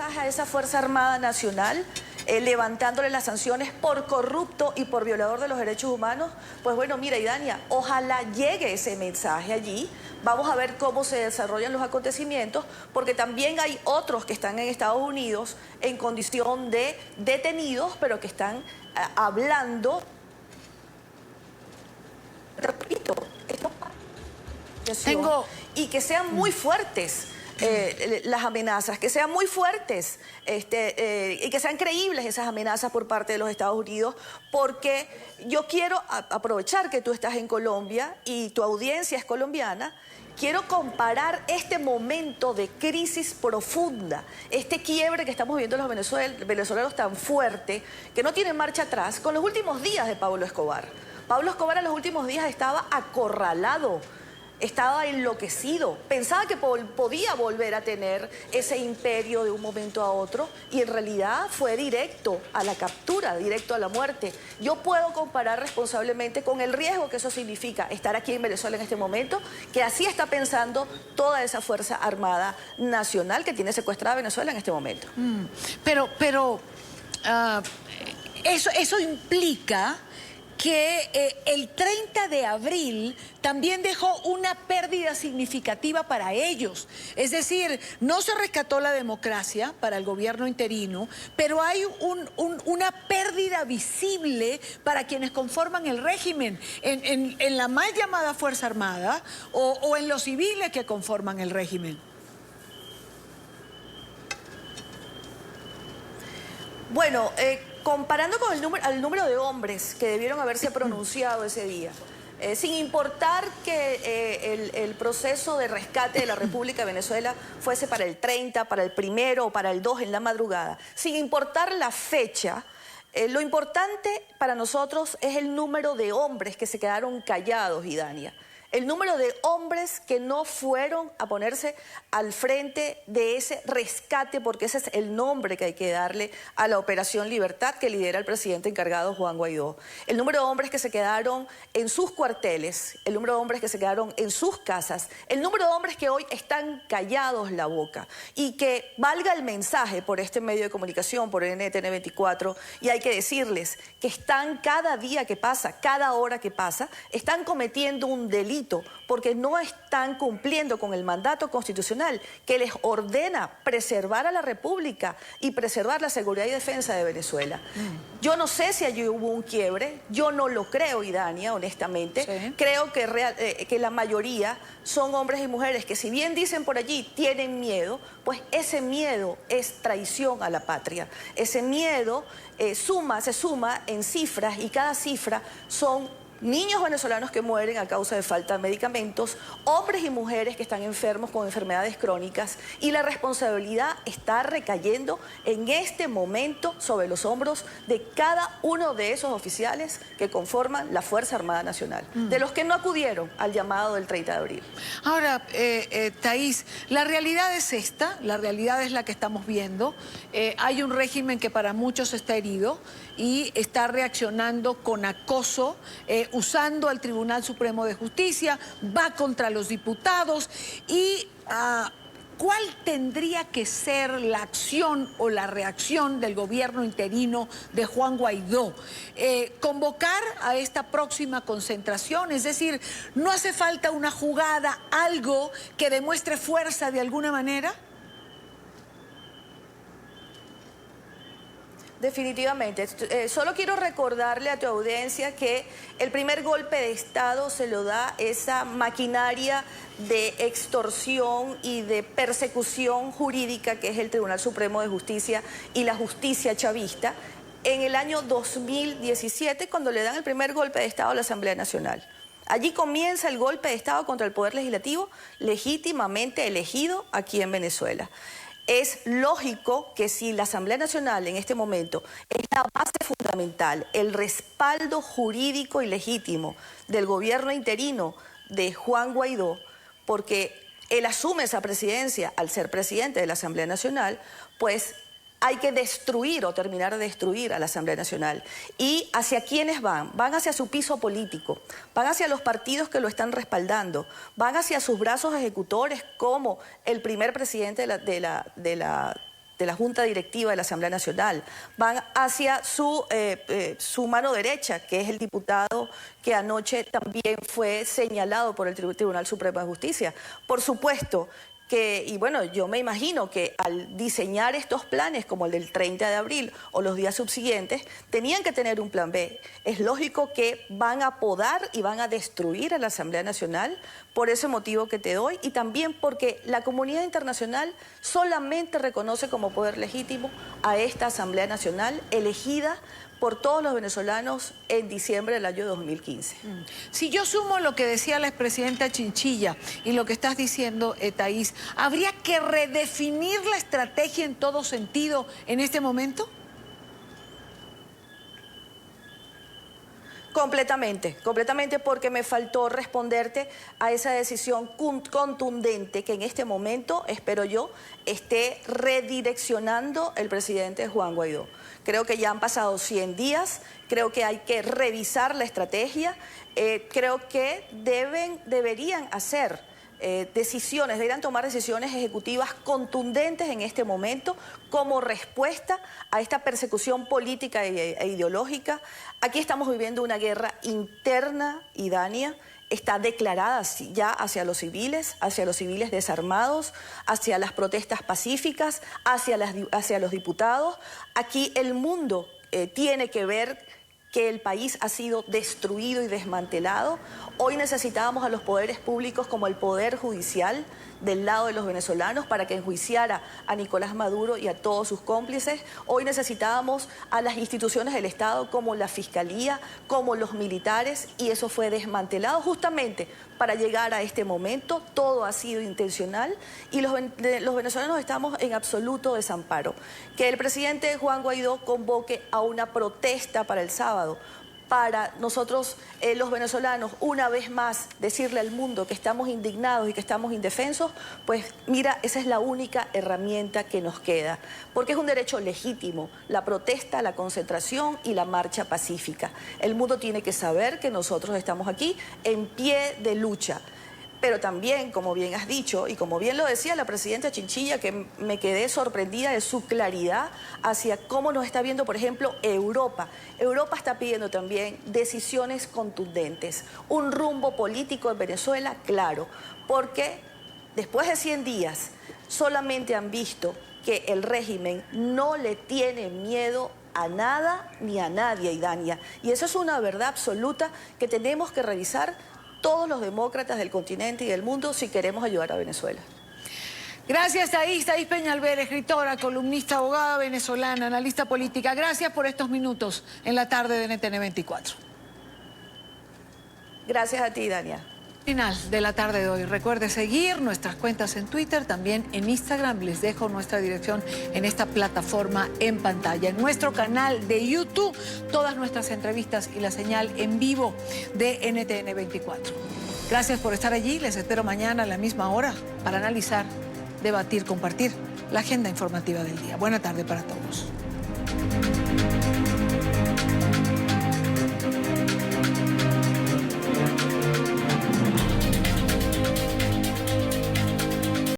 a esa Fuerza Armada Nacional, levantándole las sanciones por corrupto y por violador de los derechos humanos. Pues bueno, mira, Idania, ojalá llegue ese mensaje allí. Vamos a ver cómo se desarrollan los acontecimientos, porque también hay otros que están en Estados Unidos en condición de detenidos, pero que están hablando. Repito, y que sean muy fuertes. Las amenazas, que sean muy fuertes y que sean creíbles esas amenazas por parte de los Estados Unidos, porque yo quiero aprovechar que tú estás en Colombia y tu audiencia es colombiana. Quiero comparar este momento de crisis profunda, este quiebre que estamos viviendo los venezolanos tan fuerte, que no tiene marcha atrás, con los últimos días de Pablo Escobar. Pablo Escobar en los últimos días estaba acorralado, estaba enloquecido, pensaba que podía volver a tener ese imperio de un momento a otro, y en realidad fue directo a la captura, directo a la muerte. Yo puedo comparar responsablemente con el riesgo que eso significa estar aquí en Venezuela en este momento, que así está pensando toda esa Fuerza Armada Nacional que tiene secuestrada a Venezuela en este momento. Eso implica que el 30 de abril también dejó una pérdida significativa para ellos. Es decir, no se rescató la democracia para el gobierno interino, pero hay una pérdida visible para quienes conforman el régimen, en la mal llamada Fuerza Armada o en los civiles que conforman el régimen. Bueno, comparando con el número de hombres que debieron haberse pronunciado ese día, sin importar que el proceso de rescate de la República de Venezuela fuese para el 30, para el 1 o para el 2 en la madrugada, sin importar la fecha, lo importante para nosotros es el número de hombres que se quedaron callados, Idania. El número de hombres que no fueron a ponerse al frente de ese rescate, porque ese es el nombre que hay que darle a la Operación Libertad que lidera el presidente encargado Juan Guaidó. El número de hombres que se quedaron en sus cuarteles, el número de hombres que se quedaron en sus casas, el número de hombres que hoy están callados la boca, y que valga el mensaje por este medio de comunicación, por NTN 24, y hay que decirles que están cada día que pasa, cada hora que pasa, están cometiendo un delito porque no están cumpliendo con el mandato constitucional que les ordena preservar a la República y preservar la seguridad y defensa de Venezuela. Yo no sé si allí hubo un quiebre, yo no lo creo, Idania, honestamente. Sí. Creo que la mayoría son hombres y mujeres que, si bien dicen por allí tienen miedo, pues ese miedo es traición a la patria. Ese miedo se suma en cifras, y cada cifra son niños venezolanos que mueren a causa de falta de medicamentos, hombres y mujeres que están enfermos con enfermedades crónicas, y la responsabilidad está recayendo en este momento sobre los hombros de cada uno de esos oficiales que conforman la Fuerza Armada Nacional, de los que no acudieron al llamado del 30 de abril. Ahora, Thaís, la realidad es esta, la realidad es la que estamos viendo. Hay un régimen que para muchos está herido y está reaccionando con acoso, usando al Tribunal Supremo de Justicia, va contra los diputados y ¿cuál tendría que ser la acción o la reacción del gobierno interino de Juan Guaidó? Convocar a esta próxima concentración, es decir, ¿no hace falta una jugada, algo que demuestre fuerza de alguna manera? Definitivamente. Solo quiero recordarle a tu audiencia que el primer golpe de Estado se lo da esa maquinaria de extorsión y de persecución jurídica que es el Tribunal Supremo de Justicia y la justicia chavista en el año 2017, cuando le dan el primer golpe de Estado a la Asamblea Nacional. Allí comienza el golpe de Estado contra el Poder Legislativo legítimamente elegido aquí en Venezuela. Es lógico que si la Asamblea Nacional en este momento es la base fundamental, el respaldo jurídico y legítimo del gobierno interino de Juan Guaidó, porque él asume esa presidencia al ser presidente de la Asamblea Nacional, pues hay que destruir o terminar de destruir a la Asamblea Nacional. ¿Y hacia quiénes van? Van hacia su piso político, van hacia los partidos que lo están respaldando, van hacia sus brazos ejecutores como el primer presidente de la Junta Directiva de la Asamblea Nacional, van hacia su mano derecha, que es el diputado que anoche también fue señalado por el Tribunal Supremo de Justicia. Por supuesto y bueno, yo me imagino que al diseñar estos planes como el del 30 de abril o los días subsiguientes, tenían que tener un plan B. Es lógico que van a podar y van a destruir a la Asamblea Nacional por ese motivo que te doy y también porque la comunidad internacional solamente reconoce como poder legítimo a esta Asamblea Nacional elegida por todos los venezolanos en diciembre del año 2015. Si yo sumo lo que decía la expresidenta Chinchilla y lo que estás diciendo, Thaís, ¿habría que redefinir la estrategia en todo sentido en este momento? Completamente, porque me faltó responderte a esa decisión contundente que en este momento, espero yo, esté redireccionando el presidente Juan Guaidó. Creo que ya han pasado 100 días, creo que hay que revisar la estrategia, creo que deberían hacer deberían tomar decisiones ejecutivas contundentes en este momento como respuesta a esta persecución política e ideológica. Aquí estamos viviendo una guerra interna, Idania, está declarada ya hacia los civiles desarmados, hacia las protestas pacíficas, hacia los diputados. Aquí el mundo tiene que ver que el país ha sido destruido y desmantelado. Hoy necesitábamos a los poderes públicos como el Poder Judicial del lado de los venezolanos para que enjuiciara a Nicolás Maduro y a todos sus cómplices. Hoy necesitábamos a las instituciones del Estado como la Fiscalía, como los militares, y eso fue desmantelado justamente para llegar a este momento. Todo ha sido intencional y los venezolanos estamos en absoluto desamparo. Que el presidente Juan Guaidó convoque a una protesta para el sábado, para nosotros los venezolanos una vez más decirle al mundo que estamos indignados y que estamos indefensos, pues mira, esa es la única herramienta que nos queda, porque es un derecho legítimo, la protesta, la concentración y la marcha pacífica. El mundo tiene que saber que nosotros estamos aquí en pie de lucha. Pero también, como bien has dicho, y como bien lo decía la presidenta Chinchilla, que me quedé sorprendida de su claridad hacia cómo nos está viendo, por ejemplo, Europa. Europa está pidiendo también decisiones contundentes, un rumbo político en Venezuela claro, porque después de 100 días solamente han visto que el régimen no le tiene miedo a nada ni a nadie, Idania. Y eso es una verdad absoluta que tenemos que revisar todos los demócratas del continente y del mundo si queremos ayudar a Venezuela. Gracias, Thaís Peñalver, escritora, columnista, abogada venezolana, analista política. Gracias por estos minutos en la tarde de NTN 24. Gracias a ti, Dania. Final de la tarde de hoy. Recuerde seguir nuestras cuentas en Twitter, también en Instagram. Les dejo nuestra dirección en esta plataforma en pantalla. En nuestro canal de YouTube, todas nuestras entrevistas y la señal en vivo de NTN 24. Gracias por estar allí. Les espero mañana a la misma hora para analizar, debatir, compartir la agenda informativa del día. Buena tarde para todos.